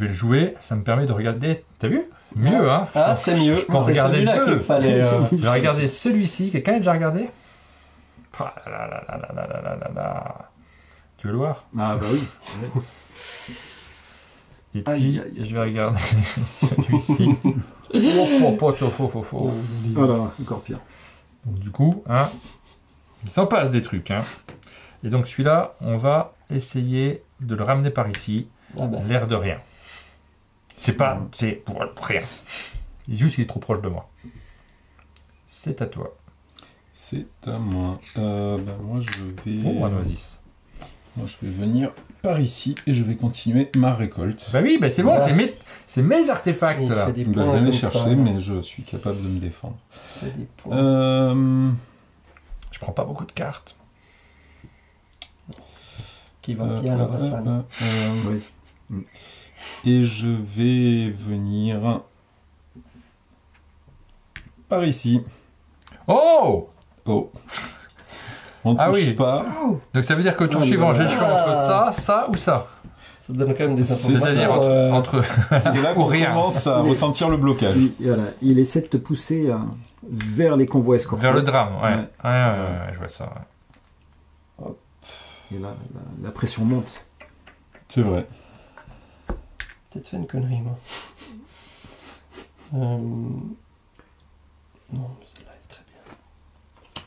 le jouer. Ça me permet de regarder. T'as vu? Mieux, hein? Ah, c'est mieux. Je peux en C'est regarder celui-là deux. qu'il me fallait. Je vais regarder celui-ci. Quelqu'un a déjà regardé? Ah là là là là là là là là là. Tu veux le voir? Ah bah oui. Et puis, Aïe, aïe, aïe. je vais regarder celui-ci. Oh. Voilà, encore pire. Donc, du coup, hein, il s'en passe des trucs. Hein. Et donc celui-là, on va essayer de le ramener par ici. Ah ben. L'air de rien. C'est pas... C'est pour rien. Il est trop proche de moi. C'est à toi. C'est à moi. Moi, je vais... Oh, un oasis. Moi, je vais venir par ici et je vais continuer ma récolte. Bah oui, bah c'est bon, Voilà. c'est mes artefacts Il là. fait des Je vais points rien les comme chercher, ça. mais je suis capable de me défendre. Il fait des points. Je prends pas beaucoup de cartes. Qui va bien le vassal. Oui. Et je vais venir par ici. Oh! Oh. On touche Ah oui. pas. Donc ça veut dire qu'au tour Ah, suivant, j'ai le choix voilà. entre ça ou ça. Ça donne quand même des informations. C'est-à-dire entre... C'est là Ou qu'on rien. commence à ressentir le blocage. Il essaie de te pousser vers les convois escortés. Vers le drame, ouais. Ouais. Ouais, je vois ça. Ouais. Et là, la pression monte. C'est vrai. Peut-être fait une connerie, moi. Non, mais celle-là est très bien.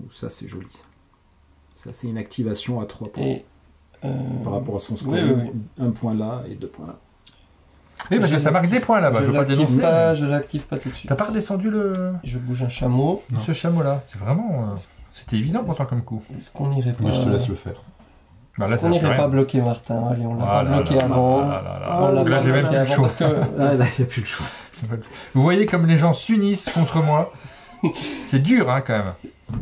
Oh, ça, c'est joli. Ça, c'est une activation à 3 points. Et. Par rapport à son score. oui, oui, oui. 1 point là et 2 points là. Oui, parce que ça marque des points là-bas, je veux pas dénoncer. Je l'active pas tout de suite. T'as pas redescendu Je bouge un chameau. ce chameau-là? C'est vraiment... C'était évident pourtant comme coup. Est-ce qu'on irait pas. Mais je te laisse le faire. Bah, là, Est-ce qu'on ça fait irait rien. pas bloquer Martin? Allez, on l'a Ah pas là bloqué là, avant. là là là. Oh On l'a Là, pas j'ai même bloqué plus le avant choix. parce que. Ah, là, il n'y a plus le choix. Vous voyez comme les gens s'unissent contre moi. C'est dur, hein, quand même.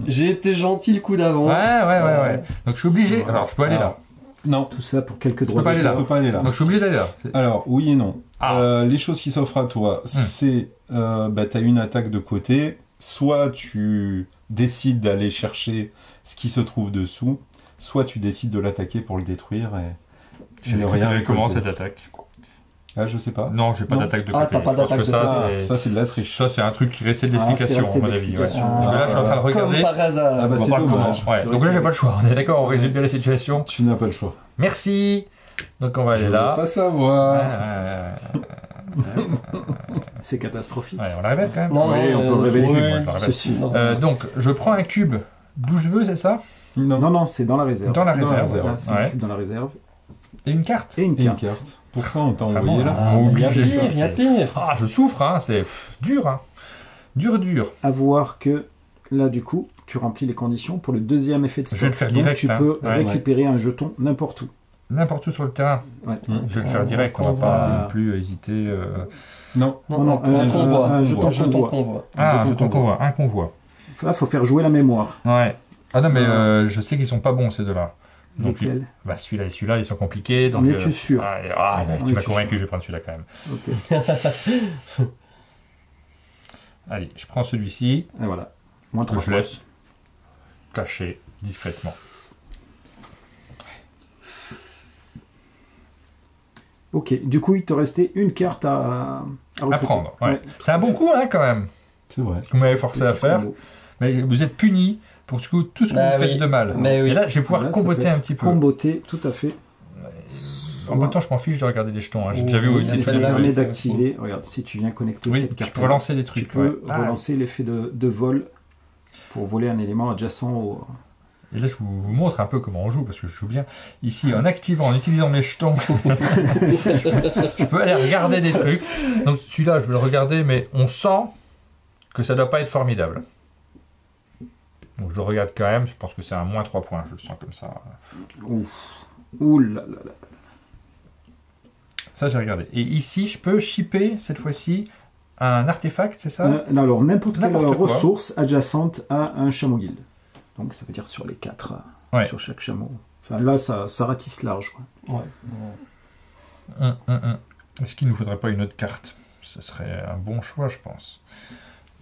J'ai été gentil le coup d'avant. Ouais. Donc je suis obligé... Alors, je peux aller là. Non, Tout ça pour quelques peux droits pas de aller tu là. peux pas aller là. Donc je suis obligé d'aller là. C'est- Alors, oui et non. Ah. Les choses qui s'offrent à toi, c'est... t'as une attaque de côté. Soit tu décides d'aller chercher ce qui se trouve dessous, soit tu décides de l'attaquer pour le détruire et J'ai ne rien récupéré comment récolter. cette attaque? Ah, je sais pas. Non, j'ai pas Non. d'attaque de Ah, côté. t'as pas Je pense d'attaque que de ça, côté. c'est... Ça, c'est de la triche. Ça, c'est un truc qui restait de Ah, c'est l'explication, resté à de mon avis. Ouais. l'explication. Parce que là, je suis en train de regarder. Comme par hasard. Ah bah, On c'est voit pas dommage. comment. Ouais. Donc là, j'ai pas le choix. On est d'accord, on résume bien la situation. Tu n'as pas le choix. Merci. Donc on va Je aller veux là. pas savoir. C'est catastrophique. Ouais, on la révèle quand même. Non, Oui, non, on peut le révéler. moi, je le révèle. Ceci. Non. Donc, je prends un cube d'où je veux, c'est ça? Non. Non, non, c'est dans la réserve. Dans la Dans la réserve. réserve. Voilà, c'est un Ouais. cube dans la réserve. Et une carte. Et une Et une carte. carte. Pourquoi on t'a Vraiment, envoyé là Ah, il y a Obligé, pire, il y a c'est- pire. Ah, je souffre, hein. C'est dur, hein. Dur. À voir que là, du coup, tu remplis les conditions pour le deuxième effet de Je stop. vais le faire Donc, direct, tu hein. peux Ouais. récupérer un jeton n'importe où. N'importe où sur le terrain. Ouais. Je vais le faire direct. On va pas non plus hésiter. Non. Non, Non, un convoi. un jeton Un jeton convoi. convoi. Ah, un jeton jeton convoi. convoi. Un convoi. Là, il faut faire jouer la mémoire. Ouais. Ah non, mais je sais qu'ils sont pas bons, ces deux-là. Donc, Lesquels bah, celui-là et celui-là, ils sont compliqués. Donc, En es-tu sûr? bah, En tu m'as es-tu convaincu, sûr je vais prendre celui-là quand même. Ok. Allez, je prends celui-ci, Et voilà. Moins que 3 je laisse caché discrètement. Ok. Du coup, il te restait une carte à À recruter. prendre. Ouais. C'est un bon coup, hein, quand même. C'est vrai. Vous m'avez forcé à Petit faire. combo. Mais vous êtes puni pour tout ce que Bah vous faites oui. de mal. Mais oui. Et là, je vais pouvoir Là, ça comboter peut être un petit peu. Comboter, tout à fait. En même temps, je m'en fiche de regarder les jetons. Hein. J'ai déjà vu où Oui, étaient c'est tous Ça les là, permet oui. d'activer. Regarde, si tu viens connecter Oui, cette tu carte, peux relancer des tu trucs. peux ouais. relancer l'effet de vol pour voler un élément adjacent au. Et là, je vous montre un peu comment on joue, parce que je joue bien. Ici, en activant, en utilisant mes jetons, je peux aller regarder des trucs. Donc celui-là, je vais le regarder, mais on sent que ça doit pas être formidable. Donc je le regarde quand même, je pense que c'est un moins 3 points, je le sens comme ça. Ouf. Ouh là là là. Ça, j'ai regardé. Et ici, je peux shipper, cette fois-ci, un artefact, c'est ça? Alors, n'importe quelle N'importe quoi. ressource adjacente à un chameau guild. Donc, ça veut dire sur les 4, Ouais. sur chaque chameau. Là, ça ratisse large. Quoi. Ouais. Est-ce qu'il ne nous faudrait pas une autre carte? Ce serait un bon choix, je pense.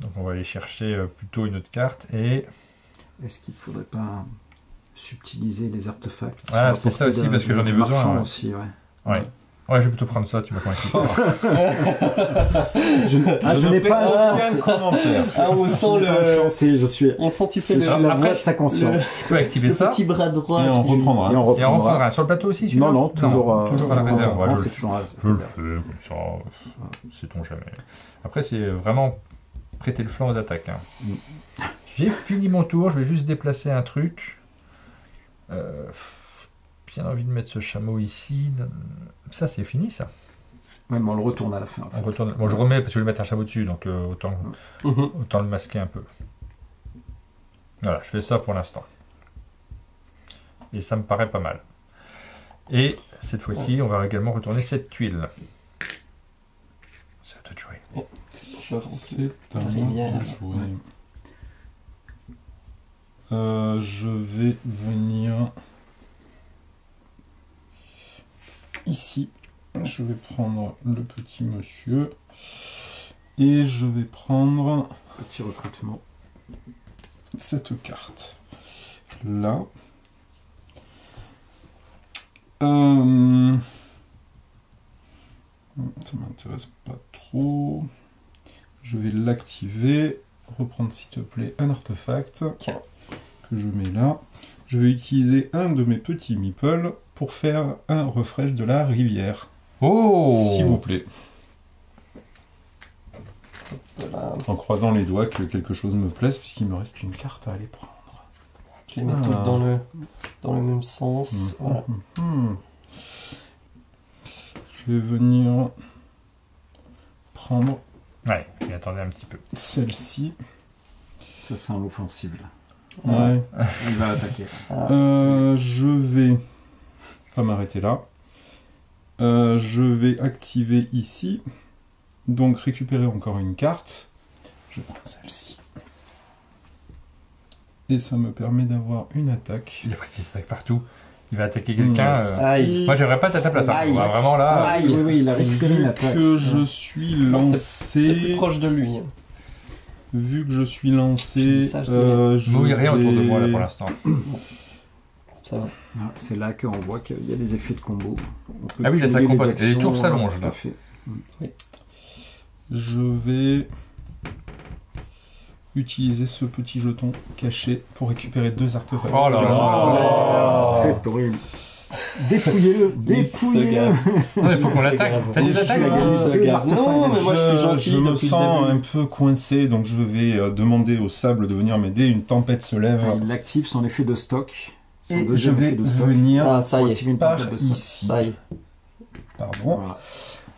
Donc on va aller chercher plutôt une autre carte et... Est-ce qu'il ne faudrait pas subtiliser les artefacts sur Ah, la c'est ça portée aussi, parce que j'en ai du besoin, marchand ouais. aussi, ouais. Ouais. Ouais, je vais plutôt prendre ça, tu m'as convaincu. Je n'ai pas aucun commentaire. Ah, on sent influencé, je suis On sent, tu sais, je suis le, la Après, voix de sa conscience. Tu peux activer le ça petit bras droit. Et on du- reprendra. Et on et on reprendra. reprendra. Sur le plateau aussi, celui-là? Non, toujours, toujours à la quand on réserve. prend, Ouais, c'est toujours à la je le réserve. fais comme ça, sait-on jamais. Après, c'est vraiment prêter le flanc aux attaques. Hein. Mm. J'ai fini mon tour, je vais juste déplacer un truc. Bien envie de mettre ce chameau ici. Ça, c'est fini, ça. Ouais, mais on le retourne à la fin. En fait. On retourne... Bon, je remets parce que je vais mettre un chameau dessus, donc autant le masquer un peu. Voilà, je fais ça pour l'instant. Et ça me paraît pas mal. Et cette fois-ci, on va également retourner cette tuile. C'est à toi de jouer. Je remplis. C'est un Rivière. de jouer. Je vais venir ici. Je vais prendre le petit monsieur et je vais prendre Petit recrutement. cette carte là. Ça m'intéresse pas trop. Je vais l'activer. Reprendre s'il te plaît un artefact Tiens. que je mets là. Je vais utiliser un de mes petits meeples pour faire un refresh de la rivière. Oh S'il vous plaît. Voilà. En croisant les doigts que quelque chose me plaise puisqu'il me reste une carte à aller prendre. Je les mets toutes dans le même sens. Voilà. Mhm. Je vais venir prendre Ouais, et attendez un petit peu. celle-ci. Ça sent l'offensive là. Ouais. Il va attaquer. Je vais pas m'arrêter là. Je vais activer ici. Donc récupérer encore une carte. Je prends celle-ci. Et ça me permet d'avoir une attaque. Il a pris des attaques partout. Il va attaquer quelqu'un. Aïe. Moi, j'aimerais pas être à ta place. Hein. Aïe. On va vraiment là. Aïe. Oui, il a récupéré une Vu attaque. que je suis C'est plus lancé. proche de lui. Vu que je suis lancé, Ça, je je Nous, il n'y a rien autour de moi là vais- pour l'instant. Ça va. Ah, c'est là qu'on voit qu'il y a des effets de combo. On peut Ah oui, là, ça cumuler compote. actions, Et les tours s'allongent, tout là. à fait. Je vais utiliser ce petit jeton caché pour récupérer 2 artefacts. Oh là là. C'est horrible. Dépouillez-le, dépouillez-le. Non, il faut qu'on l'attaque. T'as des Je attaques suis toi gagné. Se deux garde. artefacts. Non, mais moi je suis gentil je me depuis sens le un début. peu coincé, donc je vais demander au sable de venir m'aider. Une tempête se lève. Il active son effet de stock. Son Et je deuxième vais effet de stock. venir Ah, ça Pour y est. activer une par tempête de stock. ici. Ça y est. Pardon. Voilà.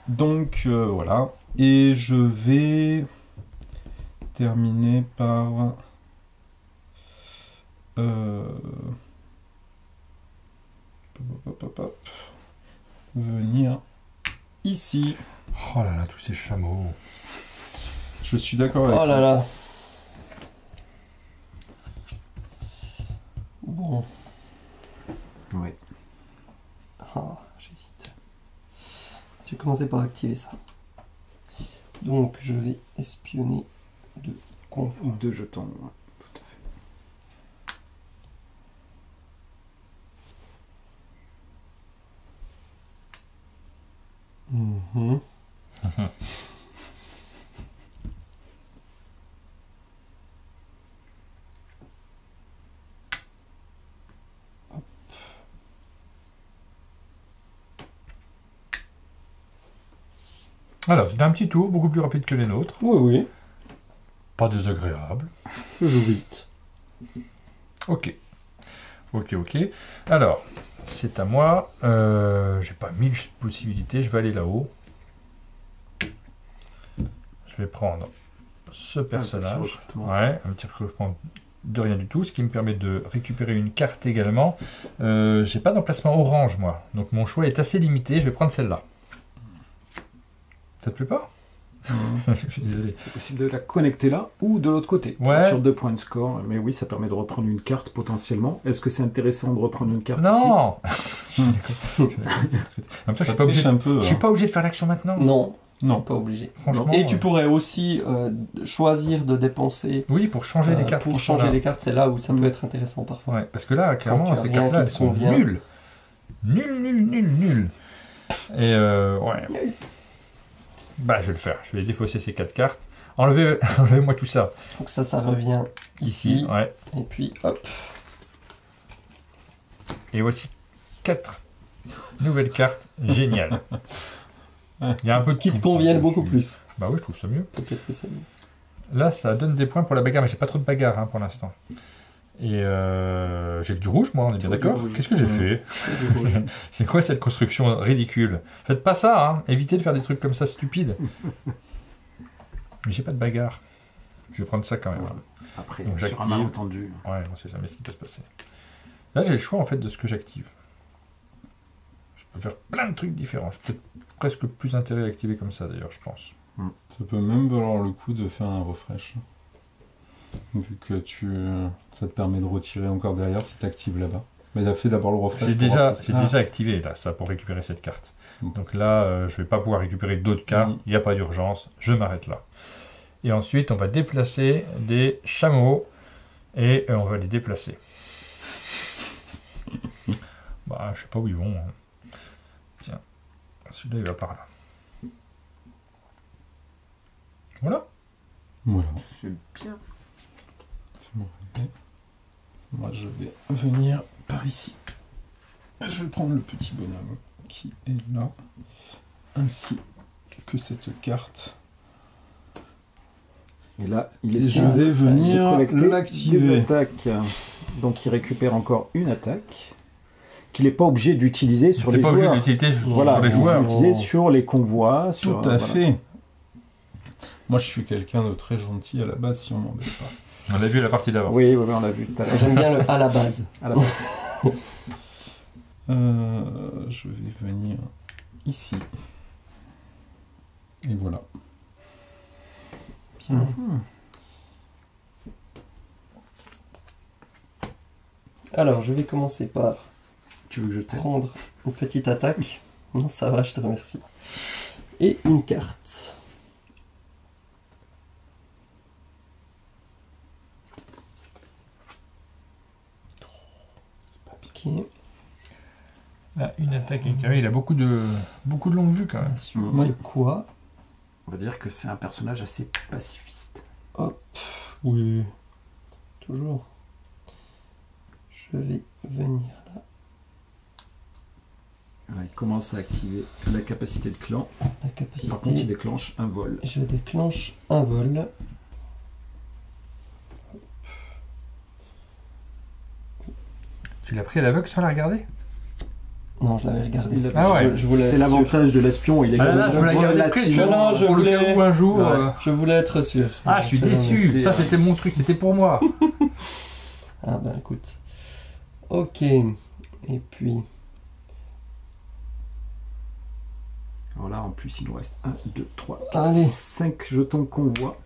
Donc voilà. Et je vais terminer par... venir ici. Oh là là, tous ces chameaux. Je suis d'accord avec Oh là toi. là. Bon. Ouais. Ah, j'hésite. Je vais commencer par activer ça. Donc je vais espionner de convoi. 2 jetons. Ouais, tout à fait. Mhm. Alors, c'était un petit tour, beaucoup plus rapide que les nôtres. Oui, oui. Pas désagréable. Je joue vite. Ok. Ok, ok. Alors, c'est à moi. J'ai pas 1000 possibilités. Je vais aller là-haut. Je vais prendre ce personnage. recrutement. Ouais, un petit recrutement de rien du tout, ce qui me permet de récupérer une carte également. J'ai pas d'emplacement orange, moi. Donc mon choix est assez limité. Je vais prendre celle-là. Ça te plaît pas? Je suis désolé. C'est possible de la connecter là ou de l'autre côté. Ouais. Sur 2 points de score. Mais oui, ça permet de reprendre une carte potentiellement. Est-ce que c'est intéressant de reprendre une carte ici? Non. En même temps, je Ça suis pas obligé. triche un peu. Je suis hein. pas obligé de faire l'action maintenant. Non, Non. pas obligé. Franchement. Et tu pourrais aussi choisir de dépenser Oui, pour changer les cartes. pour qui sont changer là. les cartes, c'est là où ça peut être intéressant parfois. Ouais, parce que là, clairement, tu as ces rien cartes-là, qui elles te sont convient. nulles. Nul. Et ouais. Bah, je vais le faire. Je vais défausser ces 4 cartes. Enlevez-moi tout ça. Donc ça revient ici. Ouais. Et puis hop. Et voici 4 nouvelles cartes géniales. Il y a un peu de Qui te tout. conviennent Je beaucoup suis- plus. Bah oui, je trouve ça mieux. Peut-être que c'est mieux. Là, ça donne des points pour la bagarre, mais j'ai pas trop de bagarre hein, pour l'instant. Et j'ai que du rouge, moi, on est bien Du d'accord? rouge. Qu'est-ce que j'ai fait? C'est quoi cette construction ridicule? Faites pas ça, hein. Évitez de faire des trucs comme ça stupides. Mais j'ai pas de bagarre. Je vais prendre ça quand même. hein. Après, Donc, sur j'active. un malentendu. Ouais, on sait jamais ce qui peut se passer. Là, j'ai le choix en fait de ce que j'active. Je peux faire plein de trucs différents. Je peux peut-être presque plus intérêt à activer comme ça d'ailleurs, je pense. Ça peut même valoir le coup de faire un refresh. Vu que ça te permet de retirer encore derrière si tu actives là-bas. Mais il a fait d'abord le refresh. J'ai pour déjà, voir si- j'ai Ah. déjà activé là, ça pour récupérer cette carte. Bon. Donc là, je vais pas pouvoir récupérer d'autres cartes. Mhm. Il n'y a pas d'urgence. Je m'arrête là. Et ensuite, on va déplacer des chameaux et on va les déplacer. Bah, je sais pas où ils vont. hein. Tiens, celui-là il va par là. Voilà. Voilà. C'est bien. Fais-moi rêver. Moi, je vais venir par ici. Je vais prendre le petit bonhomme qui est là, ainsi que cette carte. Et là, il Et est je vais venir l'activer. des attaques. Donc il récupère encore une attaque qu'il n'est pas obligé d'utiliser sur T'es les pas obligé joueurs. d'utiliser Voilà, sur les il peut joueurs. l'utiliser sur les convois. Tout Sur, à voilà. fait. Moi, je suis quelqu'un de très gentil à la base, si on m'embête pas. On l'a vu à la partie d'avant. Oui, on l'a vu tout à l'heure. J'aime bien le à la base. À la base. Je vais venir ici. Et voilà. Bien. Alors, je vais commencer par Tu veux que je t'aide? prendre une petite attaque. Non, ça va, je te remercie. Et une carte. Ah, une attaque, une carré. Il a beaucoup de longue vue quand même. Ensuite, Oui. quoi? On va dire que c'est un personnage assez pacifiste. Oui. Toujours. Je vais venir là. Voilà, il commence à activer la capacité de clan. La Par contre, il capacité. déclenche un vol. Je déclenche un vol. Tu l'as pris à l'aveugle sans la regarder? Non, je l'avais regardé. Il a- Ah ouais. Je voulais C'est être l'avantage de l'espion. Il est Ah là là, je me la gardais relativement- précieusement je pour le cas voulais- où un jour... Ouais. Je voulais être sûr. Ah, je suis Ça, déçu. Ça, c'était mon truc. C'était pour moi. Ah ben écoute. Ok. Et puis. Alors là, en plus, il nous reste 1, 2, 3, Allez. 5 jetons convoi.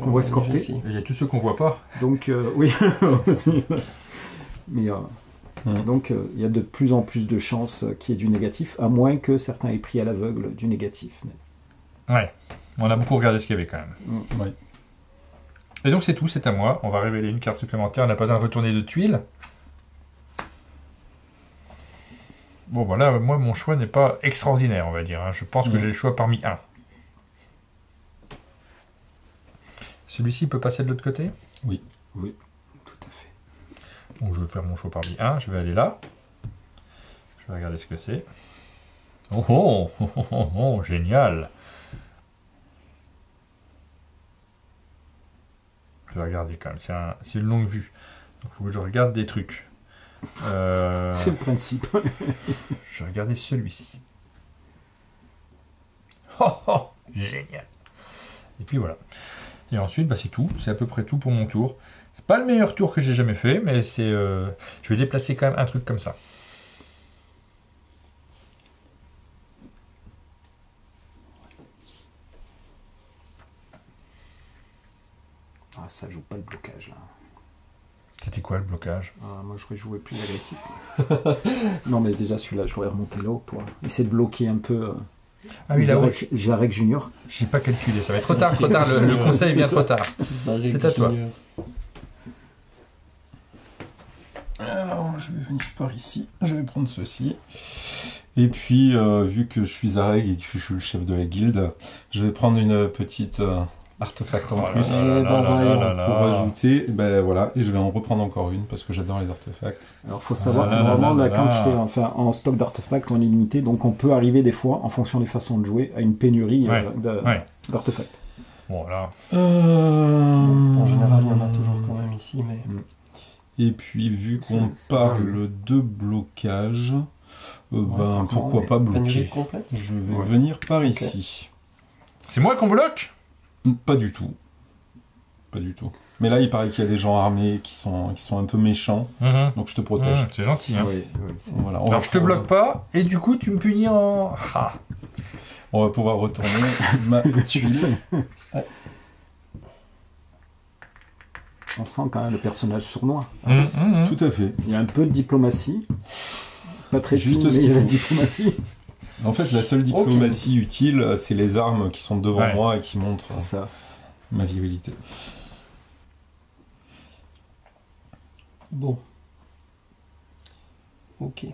Qu'on va escorter. Ici. Il y a tous ceux qu'on voit pas. Donc, oui. Mais donc, il y a de plus en plus de chances qu'il y ait du négatif, à moins que certains aient pris à l'aveugle du négatif. Ouais. On a beaucoup regardé ce qu'il y avait quand même. Ouais. Et donc c'est tout, c'est à moi. On va révéler une carte supplémentaire. On n'a pas besoin de retourner de tuiles. Bon voilà, moi mon choix n'est pas extraordinaire, on va dire. Hein. Je pense que j'ai le choix parmi un. Celui-ci peut passer de l'autre côté? Oui, tout à fait. Donc je vais faire mon choix parmi un. Je vais aller là. Je vais regarder ce que c'est. Oh oh, oh, oh, oh, oh, génial. Je vais regarder quand même. C'est une longue vue. Donc il faut que je regarde des trucs. C'est le principe. Je vais regarder celui-ci. Oh, oh, génial. Et puis voilà. Et ensuite, bah, c'est tout. C'est à peu près tout pour mon tour. C'est pas le meilleur tour que j'ai jamais fait, mais c'est. Je vais déplacer quand même un truc comme ça. Ah, ça joue pas le blocage là. C'était quoi le blocage? Ah, moi, je voudrais jouer plus agressif. Non, mais déjà celui-là, je voudrais remonter là-haut pour essayer de bloquer un peu Ah oui, là-haut. Zarek Junior. J'ai pas calculé. Ça va être trop tard, trop tard. Le conseil vient trop tard. C'est à toi. Alors, je vais venir par ici. Je vais prendre ceci. Et puis, vu que je suis Zareg et que je suis le chef de la guilde, je vais prendre une petite artefact en plus pour rajouter. Ben voilà, et je vais en reprendre encore une parce que j'adore les artefacts. Alors, il faut savoir que normalement, la quantité en stock d'artefacts, on est limité, donc on peut arriver des fois, en fonction des façons de jouer, à une pénurie d'artefacts. Bon, là. En général, il y en a toujours quand même ici, mais. Et puis, vu qu'on C'est parle de blocage, ben, pourquoi pas Pénurie bloquer? complète. Je vais venir par ici. C'est moi qu'on bloque? Pas du tout. Pas du tout. Mais là, il paraît qu'il y a des gens armés qui sont un peu méchants, donc je te protège. C'est gentil. Hein. Oui, Voilà, Alors je te bloque pas, et du coup tu me punis en... Ah. On va pouvoir retourner ma tuile. On sent quand même le personnage sournois. Tout à fait. Il y a un peu de diplomatie. Pas très Juste juste, ce mais il y a qu'il la faut. diplomatie. En fait, la seule diplomatie utile, c'est les armes qui sont devant moi et qui montrent C'est ça. ma virilité. Bon. Ok.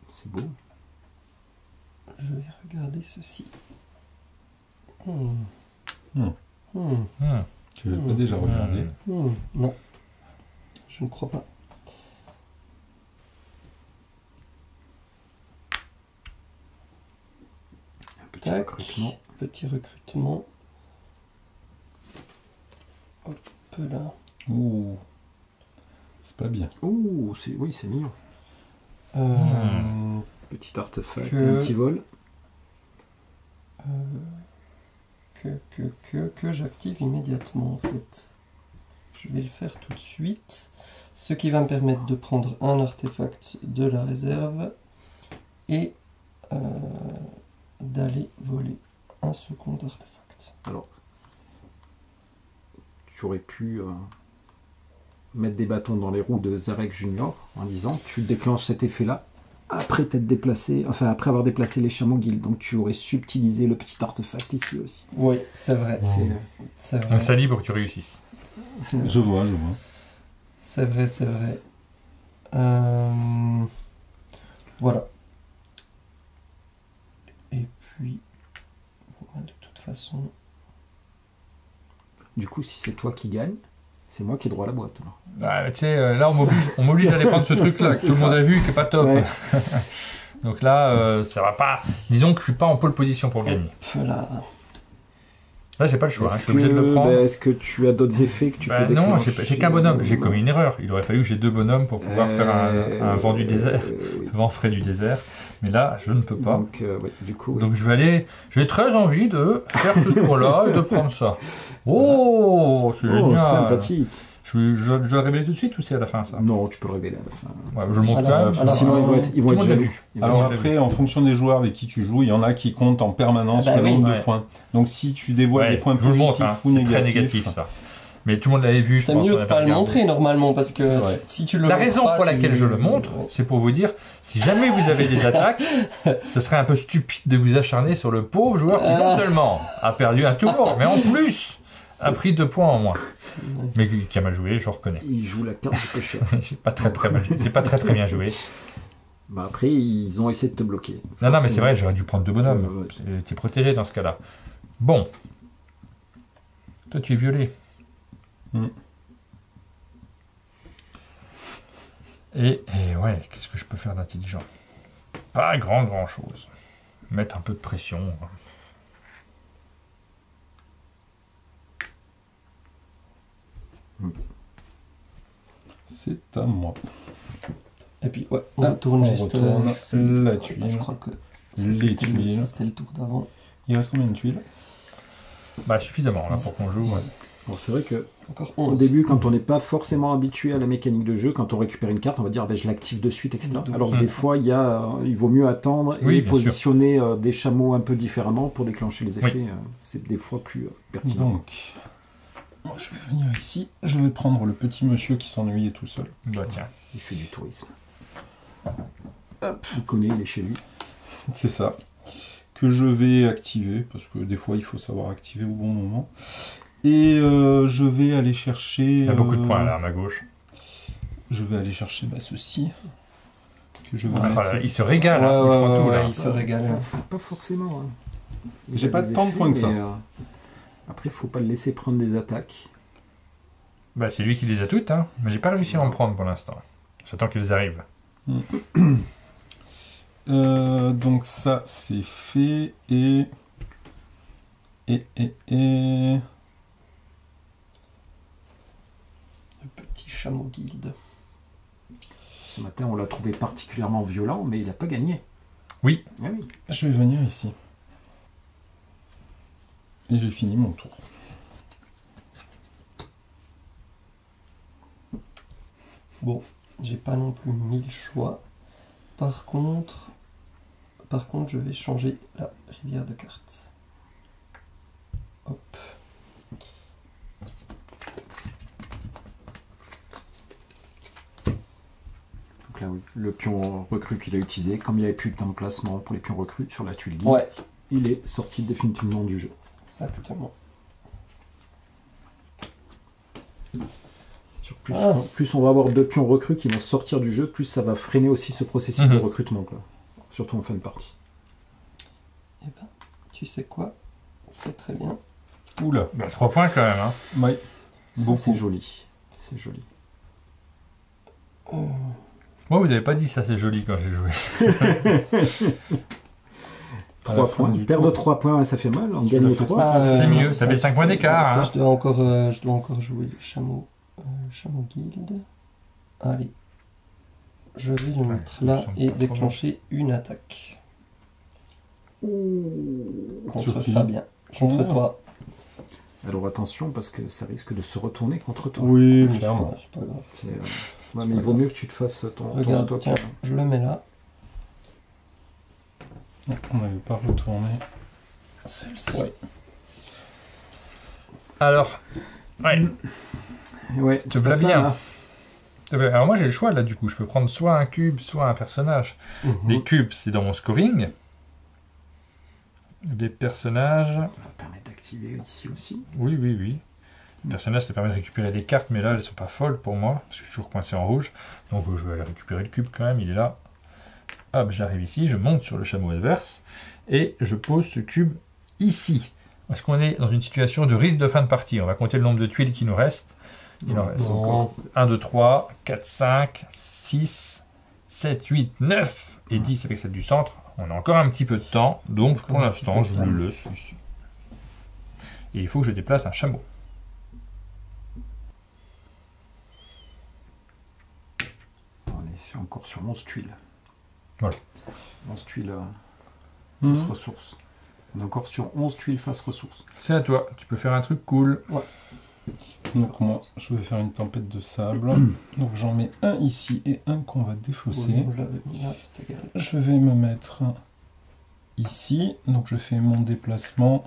C'est beau. Je vais regarder ceci. Tu veux pas déjà regarder? Non. Je ne crois pas. Un petit Tac. recrutement. Petit recrutement. Hop là. Ouh. C'est pas bien. Ouh, oui, c'est mignon. Petit artefact, Que- un petit vol. Que j'active immédiatement en fait. Je vais le faire tout de suite. Ce qui va me permettre de prendre un artefact de la réserve et d'aller voler un second artefact. Alors, tu aurais pu mettre des bâtons dans les roues de Zarek Junior en disant tu déclenches cet effet-là après t'être déplacé, enfin après avoir déplacé les chameaux guild. Donc tu aurais subtilisé le petit artefact ici aussi. Oui, c'est vrai. C'est, C'est On vrai. s'allie pour que tu réussisses. c'est- Je vois. C'est vrai, c'est vrai. Voilà. Et puis, bon, de toute façon... Du coup, si c'est toi qui gagne, c'est moi qui ai droit à la boîte. Alors. Ah, tu sais, là, on m'oblige d'aller prendre ce truc-là, que C'est tout le monde ça. a vu, qui est pas top. Ouais. Donc là, ça va pas... Disons que je suis pas en pole position pour gagner. Là. Là, j'ai pas le choix, hein, je Est-ce suis obligé de le prendre. est-ce que tu as d'autres effets que tu peux Non, déclencher? j'ai qu'un bonhomme. J'ai commis une erreur. Il aurait fallu que j'ai 2 bonhommes pour pouvoir faire un vent du désert, oui. vent frais du désert. Mais là, je ne peux pas. Donc, ouais, du coup, oui. Donc je vais aller. J'ai très envie de faire ce tour-là et de prendre ça. Oh, c'est génial. Sympathique. Je dois le révéler tout de suite ou c'est à la fin ça? Non, tu peux le révéler à la fin. Ouais, je le montre À la quand même. fin. Alors, Sinon, ils vont tout le être monde l'a jaloux. vu. Ils vont Alors être je l'ai après, en fonction des joueurs avec qui tu joues, il y en a qui comptent en permanence Ah bah le oui. nombre Ouais. de points. Donc si tu dévoiles Ouais, des points je vous le montre, positifs hein, ou c'est très négatifs, négatif ça. Mais tout le monde l'avait vu. je C'est pense, mieux on de avait pas le regardé. montrer normalement parce que C'est vrai. si tu le La montres raison pas, pour laquelle tu- je le montre, c'est pour vous dire, si jamais vous avez des attaques, ce serait un peu stupide de vous acharner sur le pauvre joueur qui non seulement a perdu un tour, mais en plus a pris 2 points en moins. Mais qui a mal joué, je reconnais. Il joue la carte du peu cher. J'ai pas très bien joué. Bah après, ils ont essayé de te bloquer. Non, mais c'est Forcément. vrai, j'aurais dû prendre 2 bonhommes. Ouais. Tu es protégé dans ce cas-là. Bon. Toi, tu es violet. Mm. Et ouais, qu'est-ce que je peux faire d'intelligent? Pas grand chose. Mettre un peu de pression. c'est à moi. Et puis, ouais, on retourne On juste. retourne la Je tuile. crois que Les tuiles. c'était le tour d'avant. Il reste combien de tuiles? Bah, suffisamment là pour qu'on joue. Ouais. Bon, c'est vrai que Encore au 11. début, quand on n'est pas forcément habitué à la mécanique de jeu, quand on récupère une carte, on va dire je l'active de suite, etc. Alors que des fois, il vaut mieux attendre Oui, et bien positionner des chameaux un peu différemment pour déclencher les effets. C'est des fois plus pertinent. Donc, moi, je vais venir ici. Je vais prendre le petit monsieur qui s'ennuyait tout seul. Bah, tiens. Il fait du tourisme. Il connaît, il est chez lui. C'est ça. Que je vais activer, parce que des fois, il faut savoir activer au bon moment. Et je vais aller chercher... Il y a beaucoup de points là à ma gauche. Je vais aller chercher ceci. Que je vais Oh mettre... là, il se régale. hein, il prend tout, là. il se régale. Pas forcément. Hein. Il J'ai a pas des tant de effets, points que ça. mais, après, il faut pas le laisser prendre des attaques. Bah, c'est lui qui les a toutes, hein. Mais j'ai pas réussi à en prendre pour l'instant. J'attends qu'elles arrivent. Donc ça, c'est fait. Et... Le petit chameau guilde. Ce matin, on l'a trouvé particulièrement violent, mais il n'a pas gagné. Oui. Ah oui. Je vais venir ici. Et j'ai fini mon tour. Bon, j'ai pas non plus 1000 choix. Par contre, je vais changer la rivière de cartes. Hop. Donc là, oui, le pion recru qu'il a utilisé, comme il n'y avait plus d'emplacement pour les pions recrues sur la tuile guide, Ouais, il est sorti définitivement du jeu. exactement. Plus, Ah. plus on va avoir de pions recrues qui vont sortir du jeu, plus ça va freiner aussi ce processus de recrutement, quoi. Surtout en fin de partie. Eh ben, tu sais quoi? C'est très bien. Oula. Bah, 3 points quand même, hein. Ouais. Ça, Beaucoup. c'est joli. C'est joli. Moi, vous n'avez pas dit ça, c'est joli quand j'ai joué. 3 fin points. du Perdre tour. 3 points, ça fait mal. En Tu gagner l'as fait 3, Ah, C'est mieux, ça fait 5 points d'écart. Ça, Hein. je dois encore jouer le chameau guilde. Allez. Je vais le mettre ils là sont et pas déclencher une attaque. Contre Sur qui? Fabien. Contre Oh. toi. Alors attention, parce que ça risque de se retourner contre toi. Oui, C'est clairement. pas- c'est pas grave. Ouais, mais il vaut mieux que tu te fasses ton Regarde, stock. tiens, je le mets là. On n'avait pas retourné celle-ci. Ouais. Alors, ouais. Ouais, Te c'est plaît pas ça, bien. là. Alors moi j'ai le choix là du coup, je peux prendre soit un cube, soit un personnage. Les cubes c'est dans mon scoring. Les personnages, Ça va permettre d'activer ici aussi. oui. Le personnage, ça permet de récupérer des cartes, mais là, elles sont pas folles pour moi, parce que je suis toujours coincé en rouge. Donc je vais aller récupérer le cube quand même, il est là. Hop, j'arrive ici, je monte sur le chameau adverse, et je pose ce cube ici. Parce qu'on est dans une situation de risque de fin de partie. On va compter le nombre de tuiles qui nous restent. Il en reste encore 1, 2, 3, 4, 5, 6, 7, 8, 9 et 10 avec celle du centre. On a encore un petit peu de temps, donc pour l'instant, je le laisse ici. Et il faut que je déplace un chameau. On est encore sur 11 tuiles. Voilà. 11 tuiles face ressources. On est encore sur 11 tuiles face ressources. C'est à toi, tu peux faire un truc cool. Ouais. Donc moi, je vais faire une tempête de sable. Donc j'en mets un ici et un qu'on va défausser. Oui, je l'avais mis là, c'était égal. Je vais me mettre ici. Donc je fais mon déplacement.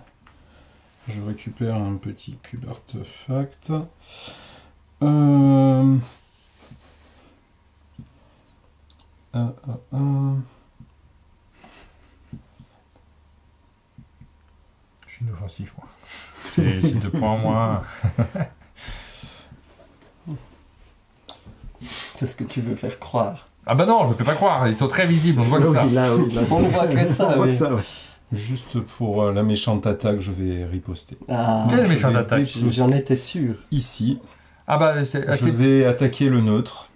Je récupère un petit cube artefact. Je suis inoffensif, moi. J'ai 2 points en moins. C'est ce que tu veux faire croire. Ah bah non, je ne peux pas croire, ils sont très visibles, on ne voit que ça. On ne voit que ça, On voit oui. que ça, ouais. Juste pour la méchante attaque, je vais riposter. Ah, Quelle je méchante vais attaque. déplacer j'en étais sûr. Ici, Ah bah c'est... je vais attaquer le neutre.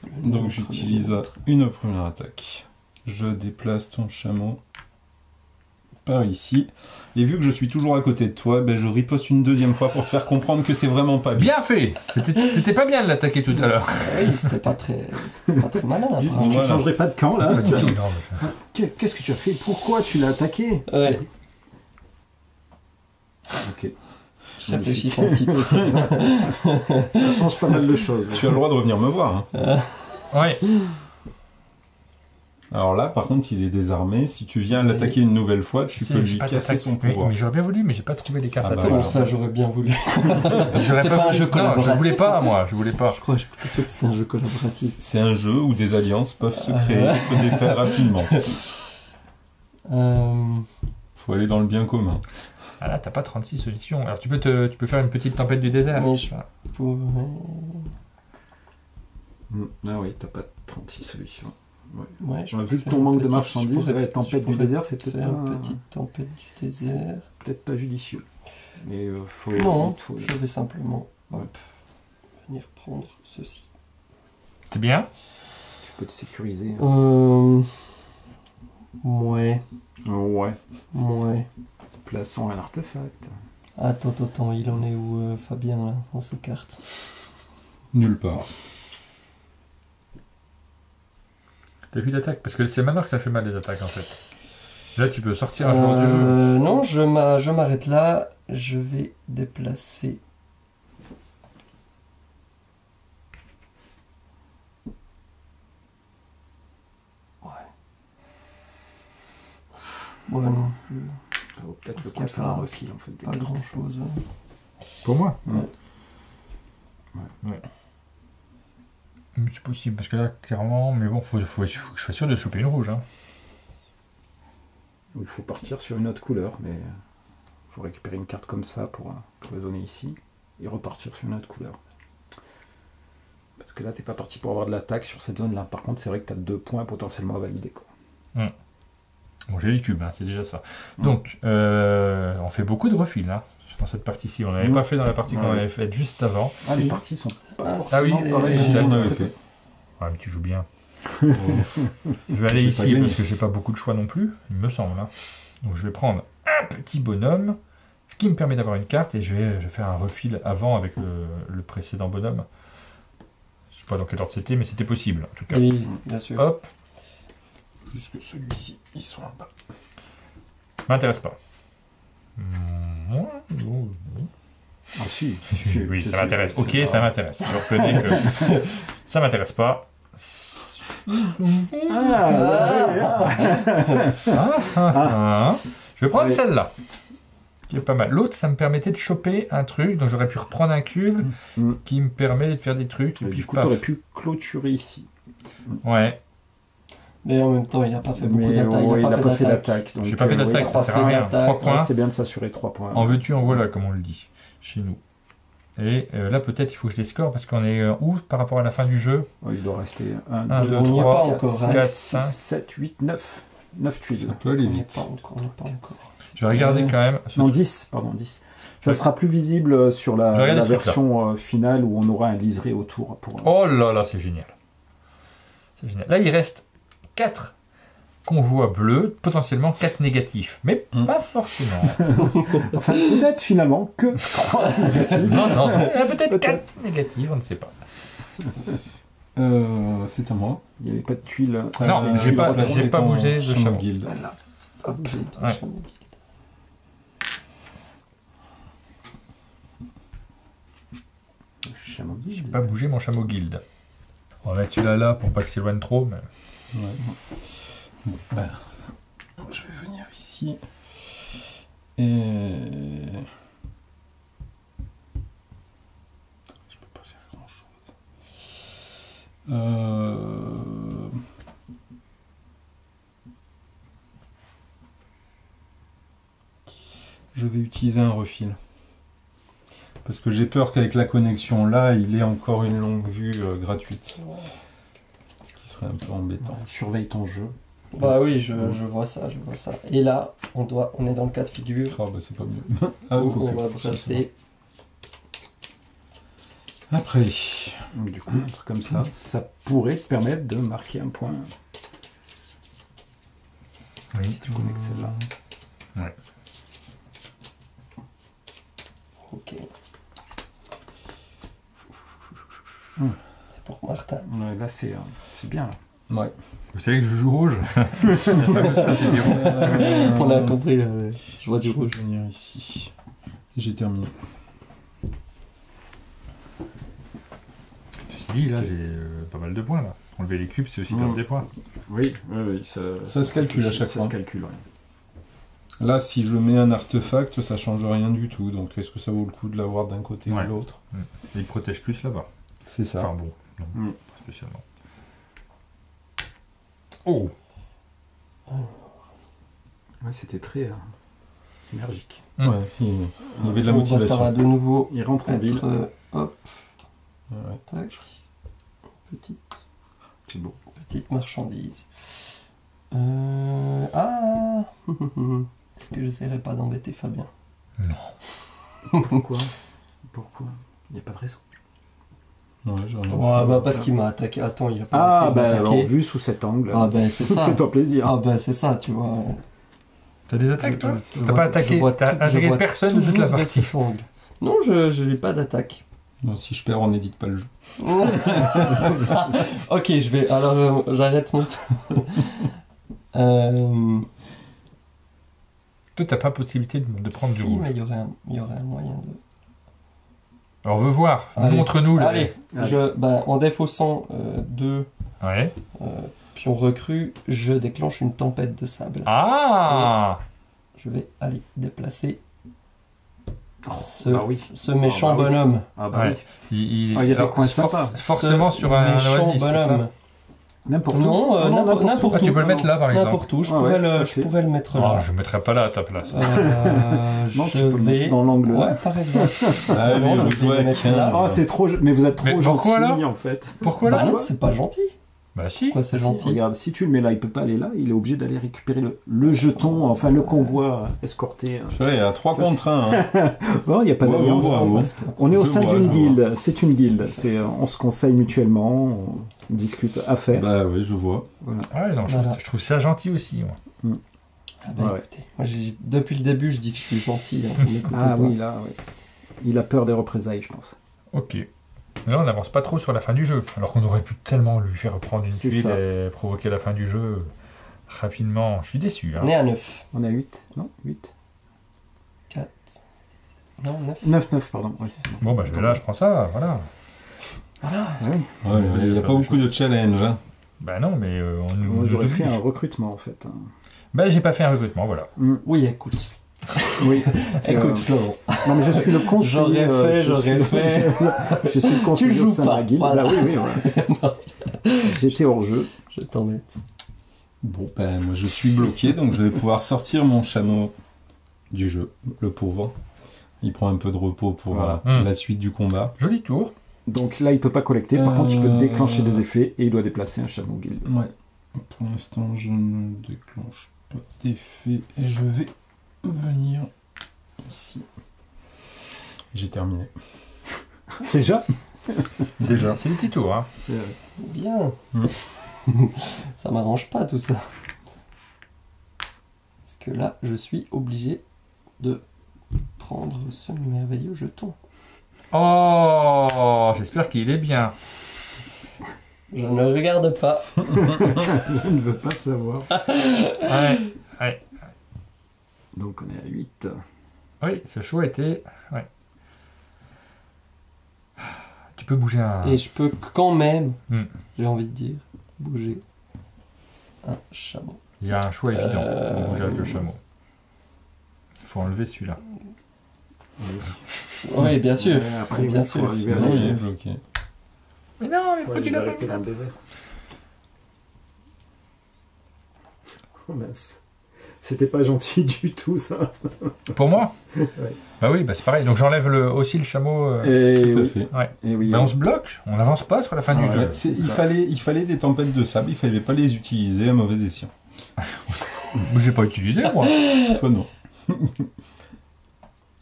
Le Donc nôtre, j'utilise le nôtre. une première attaque. Je déplace ton chameau par ici. Et vu que je suis toujours à côté de toi, ben je riposte une deuxième fois pour te faire comprendre que c'est vraiment pas bien. Bien fait. C'était pas bien de l'attaquer tout à l'heure. Ah oui, c'était pas très malin. Tu apparemment. Voilà. changerais pas de camp là Ah, tiens, non, mais Qu'est-ce que tu as fait? Pourquoi tu l'as attaqué? Ouais, Ok. je réfléchis un petit peu. C'est ça. Ça change pas mal de choses. Tu as le droit de revenir me voir. Hein. Ouais. Alors là, par contre, il est désarmé. Si tu viens l'attaquer une nouvelle fois, tu Si, peux j'ai lui pas casser d'attaque. son Oui, pouvoir. mais j'aurais bien voulu, mais j'ai pas trouvé les cartes Ah bah à Comment temps. ça, j'aurais bien voulu. J'aurais C'est pas un jeu Non, je collaboratif, voulais pas, en fait. moi, je voulais pas. Je crois, j'étais sûr que c'était un jeu collaboratif. C'est un jeu où des alliances peuvent se créer, se défaire rapidement. Faut aller dans le bien commun. Ah là, t'as pas 36 solutions. Alors tu peux faire une petite tempête du désert. Mais je pourrais- Ah oui, t'as pas 36 solutions. Ouais, je On a peux vu que faire ton une manque de petite- marchandises, je pourrais- ouais, tempête je du pourrais désert, c'est peut-être faire pas, une petite tempête du désert. peut-être pas judicieux. Mais faut. Non, faut- je vais simplement Ouais. venir prendre ceci. C'est bien. Tu peux te sécuriser. Ouais, Ouais. ouais. Plaçons un artefact. Attends, il en est où Fabien là, dans ses cartes? Nulle part. T'as vu l'attaque? Parce que c'est maintenant que ça fait mal les attaques en fait. Là tu peux sortir un joueur du jeu. Non, je m'arrête là. Je vais déplacer. Ouais. Ouais, non, Ça vaut peut-être Parce le qu'il coup y de a faire pas- un refil en fait. pas grand chose. Pour moi. Ouais. Ouais. Mais c'est possible parce que là clairement, mais bon, faut que je sois sûr de choper une rouge. Hein. Il faut partir sur une autre couleur, mais il faut récupérer une carte comme ça pour cloisonner ici et repartir sur une autre couleur. Parce que là, t'es pas parti pour avoir de l'attaque sur cette zone-là. Par contre, c'est vrai que t'as 2 points potentiellement à valider. Quoi. Bon, j'ai les cubes, hein, c'est déjà ça. Donc, on fait beaucoup de refils hein, dans cette partie-ci. On n'avait pas fait dans la partie qu'on avait faite juste avant. Ah, les Si. parties sont Ah, Ah oui, c'est- pareil, J'en j'en avais fait. Ouais, mais tu joues bien. Je vais aller J'ai ici pas gagné. parce que j'ai pas beaucoup de choix non plus, il me semble. Hein. Donc je vais prendre un petit bonhomme, ce qui me permet d'avoir une carte et je vais faire un refil avant avec le précédent bonhomme. Je sais pas dans quel ordre c'était, mais c'était possible en tout cas. Oui, bien sûr. Hop, Juste que celui-ci, ils sont en bas. m'intéresse pas. Ah si, Oui, ça m'intéresse. Ok, ça m'intéresse. Je reconnais que ça m'intéresse pas. Je vais prendre Oui. celle-là. Qui est pas mal. L'autre, ça me permettait de choper un truc, donc j'aurais pu reprendre un cube qui me permet de faire des trucs. Et puis Du coup, paf. t'aurais pu clôturer ici. Ouais. Mais en même temps, il n'a pas fait beaucoup Mais d'attaques. ouais, il n'a n'a pas fait d'attaque. J'ai pas fait d'attaque, ça trois sert à rien. d'attaque. 3 points. C'est bien de s'assurer 3 points. En veux-tu, en voilà, comme on le dit. chez nous. Et là, peut-être, il faut que je les score parce qu'on est où par rapport à la fin du jeu? Il doit rester 1, 1, 2, on n'y est pas 3, encore, hein. 4, 6, 5. 7, 8, 9. 9 tuiles. Ça peut aller On n'est vite. pas encore. Je vais regarder quand même. Non, 10, pardon, 10. Ça sera plus visible sur Je vais regarder la ce truc-là. version finale où on aura un liseré autour. Pour, Oh là là, c'est génial. C'est génial. Là, il reste 4 convois bleus, potentiellement 4 négatifs. Mais pas forcément. Enfin, peut-être finalement que 3 négatifs. Non, non, il y en a peut-être Peut-être. 4 négatifs, on ne sait pas. C'est à moi. Il n'y avait pas de tuiles. Non, j'ai pas bougé de Chameau chameau. Guild. Hop. J'ai deux Ouais. chameaux guild. Chameau J'ai guide. pas bougé mon chameau guild. On va mettre celui-là là pour pas qu'il s'éloigne trop. Mais... Ouais. Bon, ben, je vais venir ici. Et... Je peux pas faire grand chose. Je vais utiliser un refil. Parce que j'ai peur qu'avec la connexion là, il ait encore une longue vue gratuite. Ce qui serait un peu embêtant. Surveille ton jeu. Bah oui, je vois ça. Et là, on est dans le cas de figure Ah bah c'est pas mieux. Ah, où faut on que- va brasser. Du Après, coup, un truc comme ça pourrait te permettre de marquer un point Oui. si tu connectes celle-là. Ok. Hmm. C'est pour Martin. Ouais, là, c'est bien. Là. ouais. Vous savez que je joue rouge. On a compris, je vois du Je vais rouge. venir ici. J'ai terminé. Ceci dit, là, j'ai pas mal de points. Là. Enlever les cubes, c'est aussi perdre des points. Oui, Ça se calcule à chaque ça fois. se calcule, ouais. Là, si je mets un artefact, ça change rien du tout. Donc, est-ce que ça vaut le coup de l'avoir d'un côté ou Ouais. de l'autre? Et il protège plus là-bas. C'est ça. Enfin bon, non, Mm. pas spécialement. Oh, Ouais, c'était très énergique. Mm. Ouais, il y avait de la Bon, bah, ça motivation. va de nouveau Il rentre en ville. être... hop, Ouais. tac. Petite, C'est beau. petite marchandise. Ah Est-ce que j'essaierai pas d'embêter Fabien? Pourquoi Pourquoi Il n'y a pas de raison. Ouais, j'ai rien. Ouais, bah parce qu'il m'a attaqué. Attends, il a pas Ah, arrêté de bah m'attaquer. alors, vu sous cet angle, Ah, bah c'est ça. fais-toi plaisir. Ah, bah c'est ça, tu vois. t'as des attaques toi Je T'as vois- pas je attaqué, vois t'as tout- je attaqué vois personne de toute toujours la de partie. cet angle. Non, je n'ai pas d'attaque. Non, si je perds, on n'édite pas le jeu. Ok, je vais. Alors, j'arrête mon. Toi, t'as pas possibilité de prendre du Si, rouge. mais il y aurait un moyen de. Alors, on veut voir. Allez. Montre-nous. là. Allez, en défaussant 2 Ouais. pions recrues, je déclenche une tempête de sable. Ah Je vais aller déplacer ce, bah oui. ce méchant bah oui. bonhomme. Ah bah Ouais. oui. Il Ah, il y a des alors, coins sympas. Forcément Ce sur un méchant oasis, c'est ça bonhomme. N'importe où. Non, n'importe Ah, tu où. peux le mettre là, par exemple. N'importe où, je Ah ouais, pourrais, tout à le, fait. je pourrais le mettre Ah, là. je ne mettrai pas là à ta place. Non, Je tu peux le vais. mettre dans l'angle Ouais, là. par exemple. Allez, Non, je je vais joue le avec mettre 15. là. Ah, c'est trop. Mais vous êtes trop Mais gentil pourquoi, là en fait. Pourquoi Bah là non, c'est pas gentil. Bah si. Pourquoi c'est Si, gentil? Regarde, si tu le mets là, il peut pas aller là. Il est obligé d'aller récupérer le jeton, enfin le convoi escorté. Il y a 3 contre 1. Hein. Bon, il n'y a pas Ouais, d'alliance. ouais, ouais. Parce que- On est au Je sein vois, d'une je vois. guilde. C'est une guilde. On se conseille mutuellement. On discute affaires. Bah oui, je vois. Ouais, non, Voilà. je trouve ça gentil aussi. Moi. Ah bah Ouais. écoutez, moi, depuis le début je dis que je suis gentil, hein, vous m'écoutez Ah pas. oui, là, oui. Il a peur des représailles, je pense. Ok. Là, on n'avance pas trop sur la fin du jeu. Alors qu'on aurait pu tellement lui faire prendre une C'est tuile ça. et provoquer la fin du jeu rapidement. Je suis déçu. Hein. On est à 9. On a 8 Non 8 4. Non, 9. 9, pardon. Oui. Bon, bah je vais là, je prends ça. Voilà. Ah oui. Ouais, il n'y a pas beaucoup de challenge. Hein. Bah non, mais on nous. Moi, j'aurais nous fait oblige. un recrutement, en fait. Bah j'ai pas fait un recrutement, voilà. Oui, écoute. Oui. Écoute, Florent. Non, mais je suis le conseiller. J'aurais fait. Je suis le conseiller Tu au joues sein de pas, la guilde. voilà. Bah oui, ouais. J'étais hors jeu. Je t'embête. Bon, ben moi je suis bloqué, donc je vais pouvoir sortir mon chameau du jeu, le pauvre. Il prend un peu de repos pour Voilà. la suite du combat. Joli tour. Donc là, il peut pas collecter. Par contre, il peut déclencher des effets et il doit déplacer un chameau guild. Ouais. Pour l'instant, je ne déclenche pas d'effet et je vais venir ici. J'ai terminé. Déjà Déjà. C'est des petits tours. Hein. Bien. Mm. Ça m'arrange pas tout ça. Parce que là, je suis obligé de prendre ce merveilleux jeton. Oh, j'espère qu'il est bien. Je ne regarde pas. Je ne veux pas savoir. Ouais. Donc on est à 8. Oui, ce choix était... Ouais. Tu peux bouger un... Et je peux quand même, Hmm. j'ai envie de dire, bouger un chameau. Il y a un choix évident au bougeage de chameau. Il faut enlever celui-là. Oui, bien sûr. Après, bien il sûr. faut arriver à Non, la il est suite. bloqué. Mais non, mais Faut pourquoi aller tu les l'as pas arrêter mis dans le désert. Oh mince. C'était pas gentil du tout, ça. Pour moi Ouais. Bah oui, bah c'est pareil. Donc j'enlève aussi le chameau. Et Tout à oui. fait. Ouais. Et oui. Bah on se bloque, on n'avance pas sur la fin du Ah jeu. ouais. Il ça. fallait des tempêtes de sable, il fallait pas les utiliser à mauvais escient. J'ai pas utilisé moi. Toi non.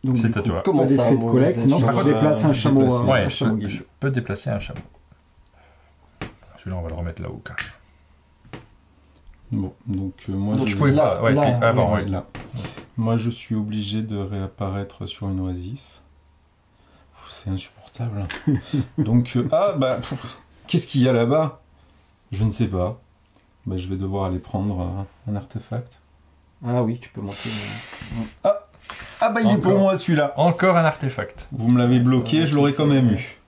Donc, C'est du à coup, toi. Comment pas ça, d'effet de moi, collecte, vous non, essayez tu de déplaces un chameau, déplacer. Ouais, un chameau je guide. peux déplacer un chameau. Celui-là, on va le remettre là-haut. Quand même. Bon, donc moi Donc je je pouvais là, pas. Ouais, là, si, avant, Ouais, ouais. là. Moi je suis obligé de réapparaître sur une oasis. C'est insupportable. Donc qu'est-ce qu'il y a là-bas? Je ne sais pas. Bah, je vais devoir aller prendre un artefact. Ah oui, tu peux monter. Ah bah il est pour Encore. moi celui-là. Encore un artefact. Vous me l'avez Ça bloqué, va, je l'aurais ça quand même va. eu.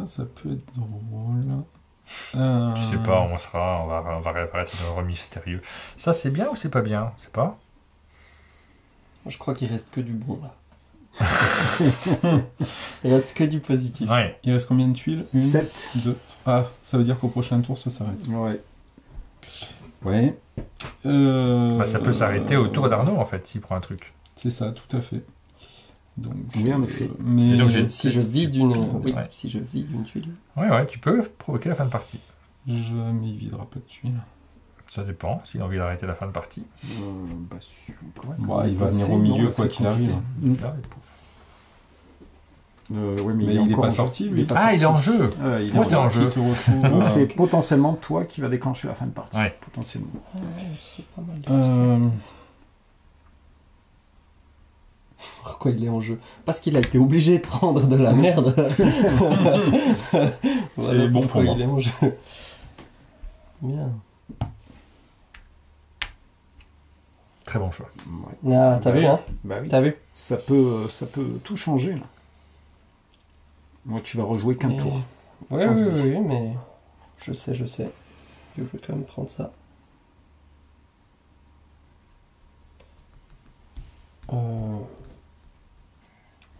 Ça peut être drôle. Je sais pas, on va réapparaître dans un mystérieux. Ça, c'est bien ou c'est pas bien? C'est pas. Je crois qu'il reste que du bon là. Il reste que du positif. Ouais. Il reste combien de tuiles? 1, 7. 2, Ah, ça veut dire qu'au prochain tour ça s'arrête. Ouais. Ouais. Bah, ça peut s'arrêter au tour d'Arnaud en fait, s'il prend un truc. C'est ça, tout à fait. Donc, Oui, en effet. mais Disons que j'ai- Si je vide une, oui, Ouais. si je vide une tuile. Ouais, tu peux provoquer la fin de partie. je m'y videra pas de tuiles. Ça dépend, s'il a envie d'arrêter la fin de partie. Bah, Bah, il va venir au milieu quoi qu'il arrive. Là, et pouf. Ouais, mais Mais il est il est encore pas en sorti, jeu. lui. Ah, il est en jeu. Il C'est est moi en qui est en jeu. Qui te retrouve, Donc c'est potentiellement toi qui va déclencher la fin de partie. Ouais. Potentiellement. Ah ouais, c'est pas mal de faire ça. Pourquoi il est en jeu? Parce qu'il a été obligé de prendre de la merde. Voilà bon pourquoi pour moi. il est en jeu. Bien. Très bon choix. Ouais. Ah, t'as vu, hein? Bah oui. T'as vu? Ça peut tout changer là. Moi, tu vas rejouer qu'un Mais- tour. Oui, Pense-y. oui, mais je sais. Je veux quand même prendre ça.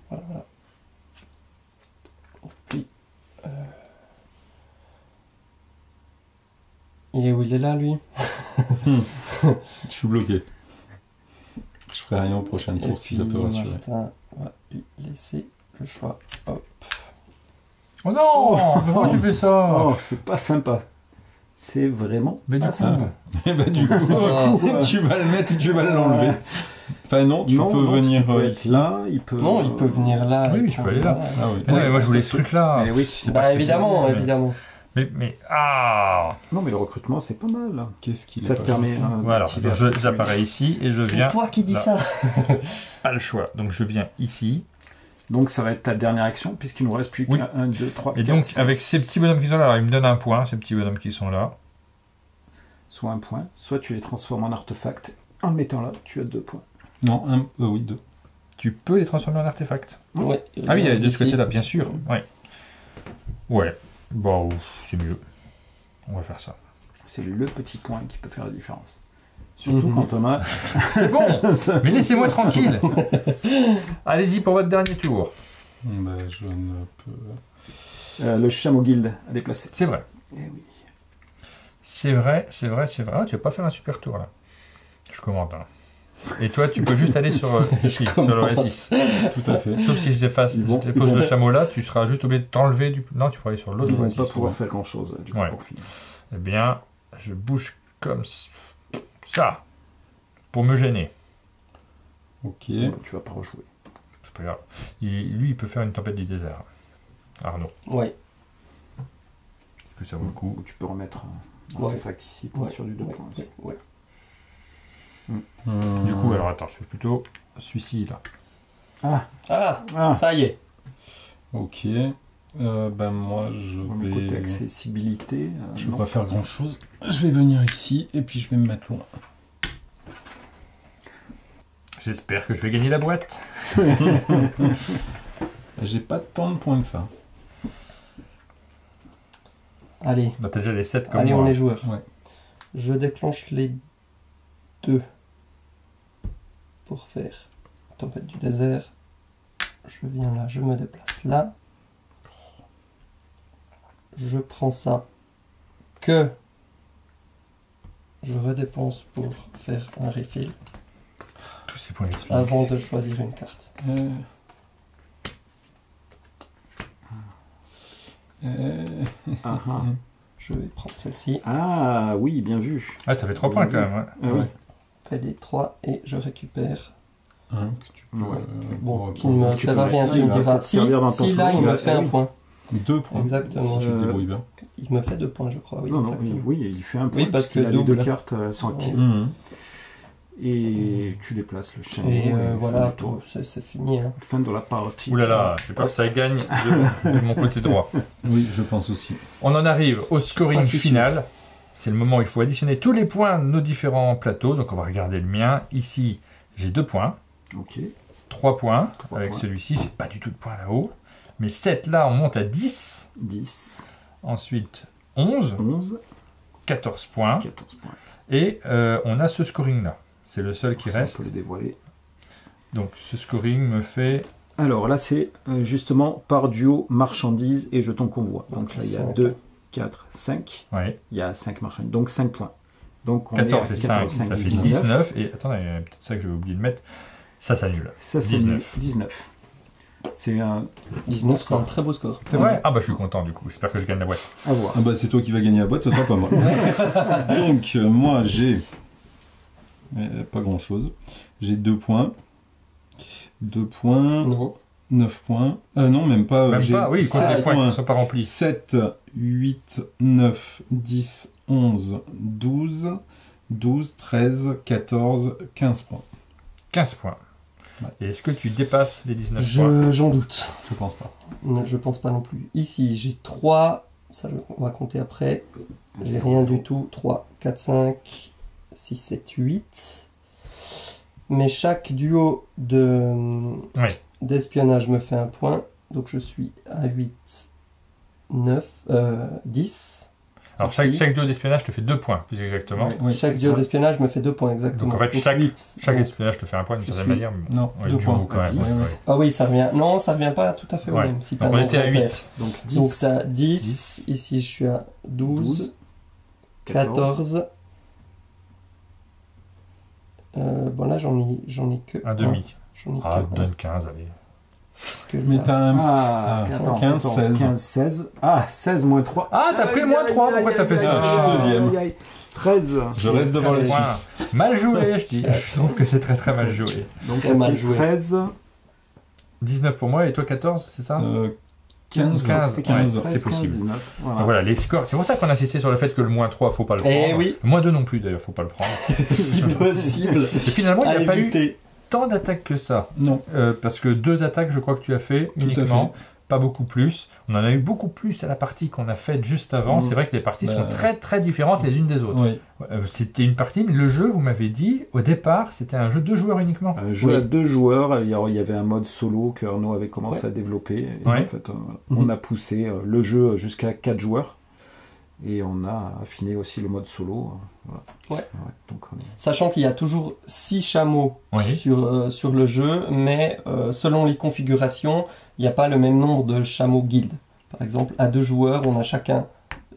Voilà. Et puis, il est où? Il est là, lui. Je suis bloqué. Je ferai rien au prochain Et tour si ça peut rassurer. Martin va lui laisser le choix. Hop. Oh non, mais pourquoi tu fais ça? Oh, c'est pas sympa. C'est vraiment Mais du pas coup, sympa. Et bah du coup, tu vas le mettre, tu vas l'enlever. Enfin non, tu peux venir il peut être ici. là, il peut. Non, il peut venir là. Oui, et tu peux prendre aller là. Ah oui. Mais non, mais moi je voulais ce truc-là. Eh oui. Je sais pas Bah ce que évidemment, c'était, mais- évidemment. Mais ah. Non, mais le recrutement, c'est pas mal. Là. Qu'est-ce qu'il est Ça te pas permet. gentil. Voilà, d'activer donc un peu j'apparais ici et je C'est viens. toi qui dis là. ça. Pas le choix. Donc je viens ici. Donc ça va être ta dernière action, puisqu'il nous reste plus Oui. qu'un 1, 2, 3, Et 4, donc 5, avec ces 6. petits bonhommes qui sont là, alors ils me donnent un point, ces petits bonhommes qui sont là. Soit un point, soit tu les transformes en artefact. En le mettant là, tu as 2 points. Non, oui, 2. Tu peux les transformer en artefacts. Ouais, Ah oui, de ce ici. côté-là, bien sûr. Ouais. Ouais. Bon, c'est mieux. On va faire ça. C'est le petit point qui peut faire la différence. Surtout Mhm. quand Thomas. C'est bon. Mais laissez-moi tranquille. Allez-y pour votre dernier tour. Bah, je ne peux. Le chameau guild à déplacer. C'est vrai. Eh oui. c'est vrai, c'est vrai, c'est vrai. Ah, tu vas pas faire un super tour là. Je commande. Hein. Et toi, tu peux juste aller sur ici, sur le récit. Tout à fait. Sauf si je déface, Ils vont- je dépose ils vont- le chameau là, tu seras juste obligé de t'enlever du. Non, tu pourras aller sur l'autre. Ils vont récit, pas souvent. pouvoir faire grand chose du coup, Ouais. pour finir. Eh bien, je bouge comme ça pour me gêner. Ok. Bon, tu vas pas rejouer. C'est pas grave. Lui, il peut faire une tempête du désert. Arnaud, Ouais. est-ce que ça vaut le coup? Ou tu peux remettre un Ouais. artefact ici pour Ouais. être sur du 2 Ouais. points aussi. Ouais. Du coup, alors attends, je fais plutôt celui-ci là. Ah, Ah, ça y est. Ok. Ben moi, je mais côté vais... accessibilité, Je vais non. pas faire grand chose. Je vais venir ici et puis je vais me mettre loin. J'espère que je vais gagner la boîte. J'ai pas tant de points que ça. Allez, Bah, t'as déjà les 7 comme allez, moi. on est joueurs. Ouais. Je déclenche les 2 pour faire tempête du désert. Je viens là, je me déplace là. Je prends ça que je redépense pour faire un refill Tous ces points d'expérience. avant de choisir une carte. Ah, ah. Je vais prendre celle-ci, Ah, oui, bien vu. Ah, ça fait 3 points quand même. Ouais. Ah, oui. Ouais. fais les 3 et je récupère. Que tu peux, Ouais. Bon, ok. qui ne me tu sert peux à rien, mettre tu me ça, il va diras. peut-être servir dans ton Si là, il scoring, me ouais, fait ah un oui. point. 2 points. Exactement. Si tu te débrouilles bien. Il me fait 2 points, je crois. Oui, Non, non, exactement. oui, il fait un point Oui, parce puisqu'il que a les deux double. cartes sont actives. Mhm. Et tu déplaces le chien. Et fin voilà, du tour. c'est fini. Hein. Fin de la partie. Ouh là là, j'ai peur que ça gagne de mon côté droit. Oui, je pense aussi. On en arrive au scoring Ah, c'est final. C'est le moment où il faut additionner tous les points de nos différents plateaux. Donc on va regarder le mien. Ici, j'ai 2 points. Ok. 3 points. 3 Avec points. celui-ci, j'ai pas du tout de points là-haut. Mais 7 là, on monte à 10. 10, Ensuite, 11, 11, 14 points. 14 points. Et on a ce scoring là. C'est le seul qui Ça, reste. on peut le dévoiler. Donc ce scoring me fait. Alors là, c'est justement par duo marchandises et jetons convoi. Donc là, il y a 5. 2, 4, 5. Ouais, Il y a 5 marchandises. Donc 5 points. Donc on 14 est et à 5, ça fait 19. Et attendez, il y a peut-être ça que j'ai oublié de mettre. Ça s'annule. Ça, c'est 19. 19. C'est un 19, c'est un très beau score. C'est vrai? Ah bah je suis content du coup. J'espère que je gagne la boîte. à voir. Ah bah c'est toi qui vas gagner la boîte, ce sera pas moi. Donc moi j'ai pas grand chose. J'ai 2 points. 2 points, Non. 9 points. Non, même pas. Même j'ai pas, oui, quand 7 les points points. ne sont pas remplis. 7, 8, 9, 10, 11, 12, 12, 13, 14, 15 points. 15 points. Ouais. Et est-ce que tu dépasses les 19 points? J'en doute. Je pense pas. Non, je pense pas non plus. Ici, j'ai 3. Ça, on va compter après. J'ai rien du tout. 3, 4, 5, 6, 7, 8. Mais chaque duo Oui. d'espionnage me fait un point. Donc je suis à 8, 9, 10. Alors Ici. chaque duo d'espionnage te fait 2 points, plus exactement. Ouais. Oui, Chaque c'est duo ça. d'espionnage me fait 2 points exactement. Donc en fait, chaque 8. Chaque Donc, espionnage te fait un point d'une je certaine suis- manière. mais- Non, Ouais, 2 duo points. quand même. 10. ouais. Ah oui, ça revient. Non, ça revient pas tout à fait au Ouais. même. Si Donc t'as on un était à grand père. 8. Donc 10, Donc t'as 10. Ici, je suis à 12. 14. Bon là j'en ai que Un demi. J'en ai Ah, que donne 15, allez. parce que Mais là- t'as un. Ah, Ah, attends, 15, 16. 15, 16. Ah, 16 moins 3. Ah, t'as pris le moins 3, pourquoi t'as fait ça? Je suis deuxième. 13. Je reste devant la Point. Suisse. Mal joué, je dis. Je trouve que c'est très très mal joué. Donc Très ça mal fait joué. 13. 19 pour moi et toi 14, c'est ça? 15, 15, 15. ouais. c'est possible. 19. Voilà. Donc voilà, les scores. C'est pour ça qu'on a insisté sur le fait que le moins 3, faut pas le prendre. Eh oui. Le moins 2 non plus, d'ailleurs, faut pas le prendre. si possible Et finalement, il à n'y a pas eu éviter. tant d'attaques que ça. Non. Parce que 2 attaques, je crois que tu as fait Tout à uniquement. Pas beaucoup plus. On en a eu beaucoup plus à la partie qu'on a faite juste avant. Mmh. C'est vrai que les parties Bah, sont très très différentes les unes des autres. Oui. C'était une partie, mais le jeu, vous m'avez dit, au départ, c'était un jeu de 2 joueurs uniquement. Un jeu Oui. à 2 joueurs, il y avait un mode solo que Arnaud avait commencé à développer. Et Ouais. en fait, on a poussé le jeu jusqu'à 4 joueurs. Et on a affiné aussi le mode solo. Voilà. Ouais. Donc on est... Sachant qu'il y a toujours 6 chameaux Oui. sur le jeu, mais selon les configurations, il n'y a pas le même nombre de chameaux guild. Par exemple, à 2 joueurs, on a chacun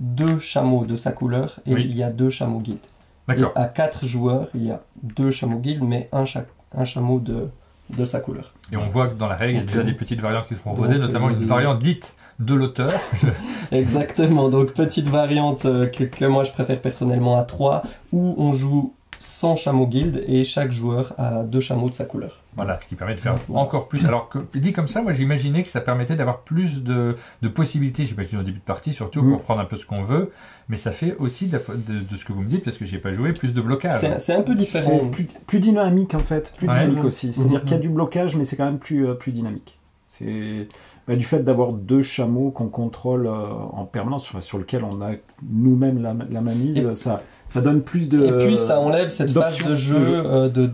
2 chameaux de sa couleur et Oui. il y a 2 chameaux guild. Et D'accord. à 4 joueurs, il y a 2 chameaux guild, mais un chameau de sa couleur. Et on voit que dans la règle, il y a déjà des petites variantes qui sont proposées, Donc, notamment une des- variante dite de l'auteur. Exactement, donc petite variante que moi je préfère personnellement à 3, où on joue sans chameau guild et chaque joueur a 2 chameaux de sa couleur. Voilà, ce qui permet de faire encore plus. Alors que dit comme ça, moi j'imaginais que ça permettait d'avoir plus de possibilités, j'imagine au début de partie, surtout pour prendre un peu ce qu'on veut, mais ça fait aussi de ce que vous me dites, parce que j'ai pas joué, plus de blocage. C'est un peu différent. C'est plus dynamique en fait, plus Ouais. dynamique aussi. C'est-à-dire Mhm. qu'il y a du blocage, mais c'est quand même plus dynamique. C'est du fait d'avoir 2 chameaux qu'on contrôle en permanence, enfin, sur lequel on a nous-mêmes la mainmise, Et- ça donne plus de. Et puis ça enlève cette phase d'options de jeu, de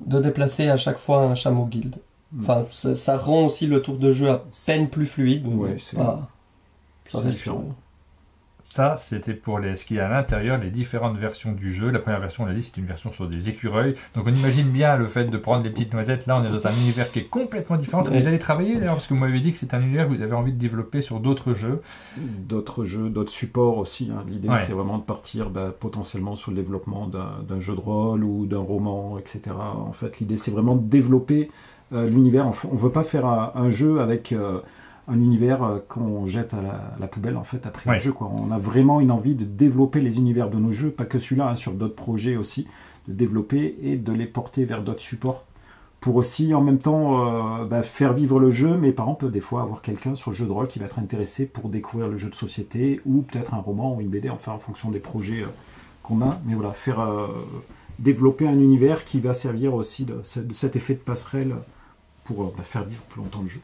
de déplacer à chaque fois un chameau guild. Enfin, ça rend aussi le tour de jeu à peine plus fluide. Ouais, mais c'est- pas- c'est ça reste- différent. Ça, c'était pour ce qu'il y a à l'intérieur, les différentes versions du jeu. La première version, on l'a dit, c'est une version sur des écureuils. Donc on imagine bien le fait de prendre les petites noisettes. Là, on est dans un univers qui est complètement différent. Ouais. Vous allez travailler d'ailleurs, parce que vous m'avez dit que c'est un univers que vous avez envie de développer sur d'autres jeux. D'autres jeux, d'autres supports aussi. Hein. L'idée, Ouais. c'est vraiment de partir potentiellement sur le développement d'un jeu de rôle ou d'un roman, etc. En fait, l'idée, c'est vraiment de développer l'univers. On ne veut pas faire un jeu avec un univers qu'on jette à la poubelle, en fait, après Ouais. le jeu, quoi. On a vraiment une envie de développer les univers de nos jeux, pas que celui-là, hein, sur d'autres projets aussi, de développer et de les porter vers d'autres supports. Pour aussi, en même temps, faire vivre le jeu, mais par exemple, des fois, avoir quelqu'un sur le jeu de rôle qui va être intéressé pour découvrir le jeu de société, ou peut-être un roman ou une BD, enfin, en fonction des projets qu'on a. Mais voilà, faire développer un univers qui va servir aussi de cet effet de passerelle pour faire vivre plus longtemps le jeu.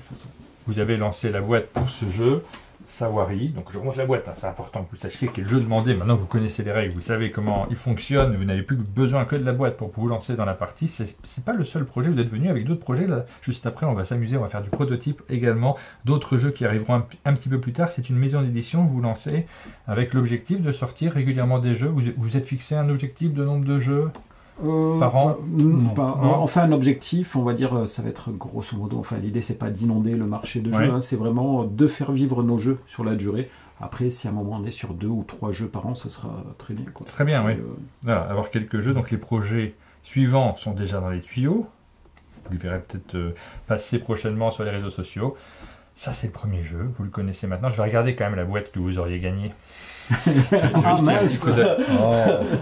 C'est ça. Vous avez lancé la boîte pour ce jeu, Sawari. Donc je remonte la boîte, hein, c'est important que vous sachiez quel jeu demander. Maintenant vous connaissez les règles, vous savez comment il fonctionne, vous n'avez plus besoin que de la boîte pour vous lancer dans la partie. C'est pas le seul projet, vous êtes venu avec d'autres projets. Là, juste après, on va s'amuser, on va faire du prototype également. D'autres jeux qui arriveront un petit peu plus tard. C'est une maison d'édition, vous lancez avec l'objectif de sortir régulièrement des jeux. Vous êtes fixé un objectif de nombre de jeux par an? Non. Non. Enfin, un objectif, on va dire, ça va être grosso modo. Enfin, l'idée, c'est pas d'inonder le marché de Ouais. jeux, hein, c'est vraiment de faire vivre nos jeux sur la durée. Après, si à un moment on est sur 2 ou 3 jeux par an, ça sera très bien, quoi. Très bien, oui. Euh, Voilà, avoir quelques jeux. Donc les projets suivants sont déjà dans les tuyaux. Vous les verrez peut-être passer prochainement sur les réseaux sociaux. Ça, c'est le premier jeu. Vous le connaissez maintenant. Je vais regarder quand même la boîte que vous auriez gagnée. Ah, mince.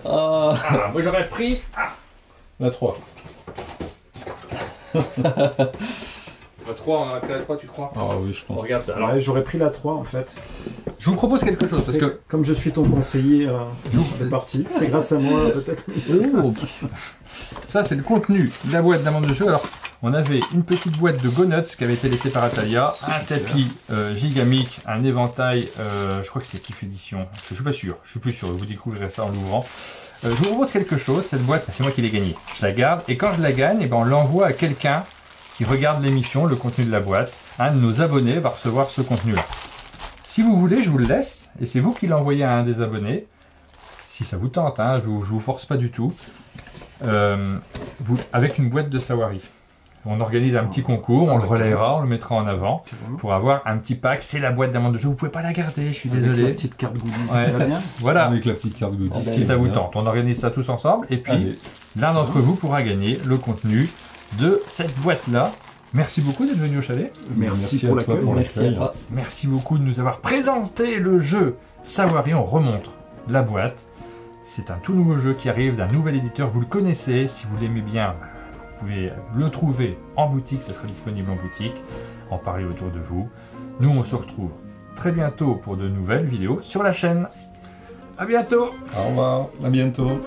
Ah, Ah, moi j'aurais pris. La 3. La 3, on a pris la 3, tu crois? Ah oui, je On pense. regarde ça. Alors, Ouais, j'aurais pris la 3 en fait. je vous propose quelque chose parce que. Comme je suis ton conseiller de partie, c'est grâce à moi peut-être. Oh. Ça, c'est le contenu de la boîte d'amende de jeu. Alors, on avait une petite boîte de Go-Nuts qui avait été laissée par Atalia, un tapis Gigamic, un éventail, je crois que c'est Kiff Edition, je suis pas sûr, je suis plus sûr, vous découvrirez ça en l'ouvrant. Je vous propose quelque chose, cette boîte, c'est moi qui l'ai gagnée. Je la garde, et quand je la gagne, eh ben, on l'envoie à quelqu'un qui regarde l'émission, le contenu de la boîte. Un de nos abonnés va recevoir ce contenu-là. Si vous voulez, je vous le laisse, et c'est vous qui l'envoyez à un des abonnés. Si ça vous tente, hein, je vous force pas du tout. Avec une boîte de Sawari. On organise un petit concours, on le relayera, on le mettra en avant pour avoir un petit pack. C'est la boîte d'amende de jeu, vous pouvez pas la garder, je suis Avec désolé. la petite carte goodies, Ouais. qui va bien. Voilà, Avec la petite carte goodies. si ça vous tente. On organise ça tous ensemble et puis Allez. l'un d'entre vous pourra gagner le contenu de cette boîte-là. Merci beaucoup d'être venu au chalet. Merci à pour toi l'accueil. pour merci à l'accueil. toi. Merci beaucoup de nous avoir présenté le jeu Sawari. On remontre la boîte. C'est un tout nouveau jeu qui arrive d'un nouvel éditeur. Vous le connaissez. Si vous l'aimez bien, vous pouvez le trouver en boutique. Ça sera disponible en boutique. En parler autour de vous. Nous, on se retrouve très bientôt pour de nouvelles vidéos sur la chaîne. À bientôt. Au revoir. À bientôt.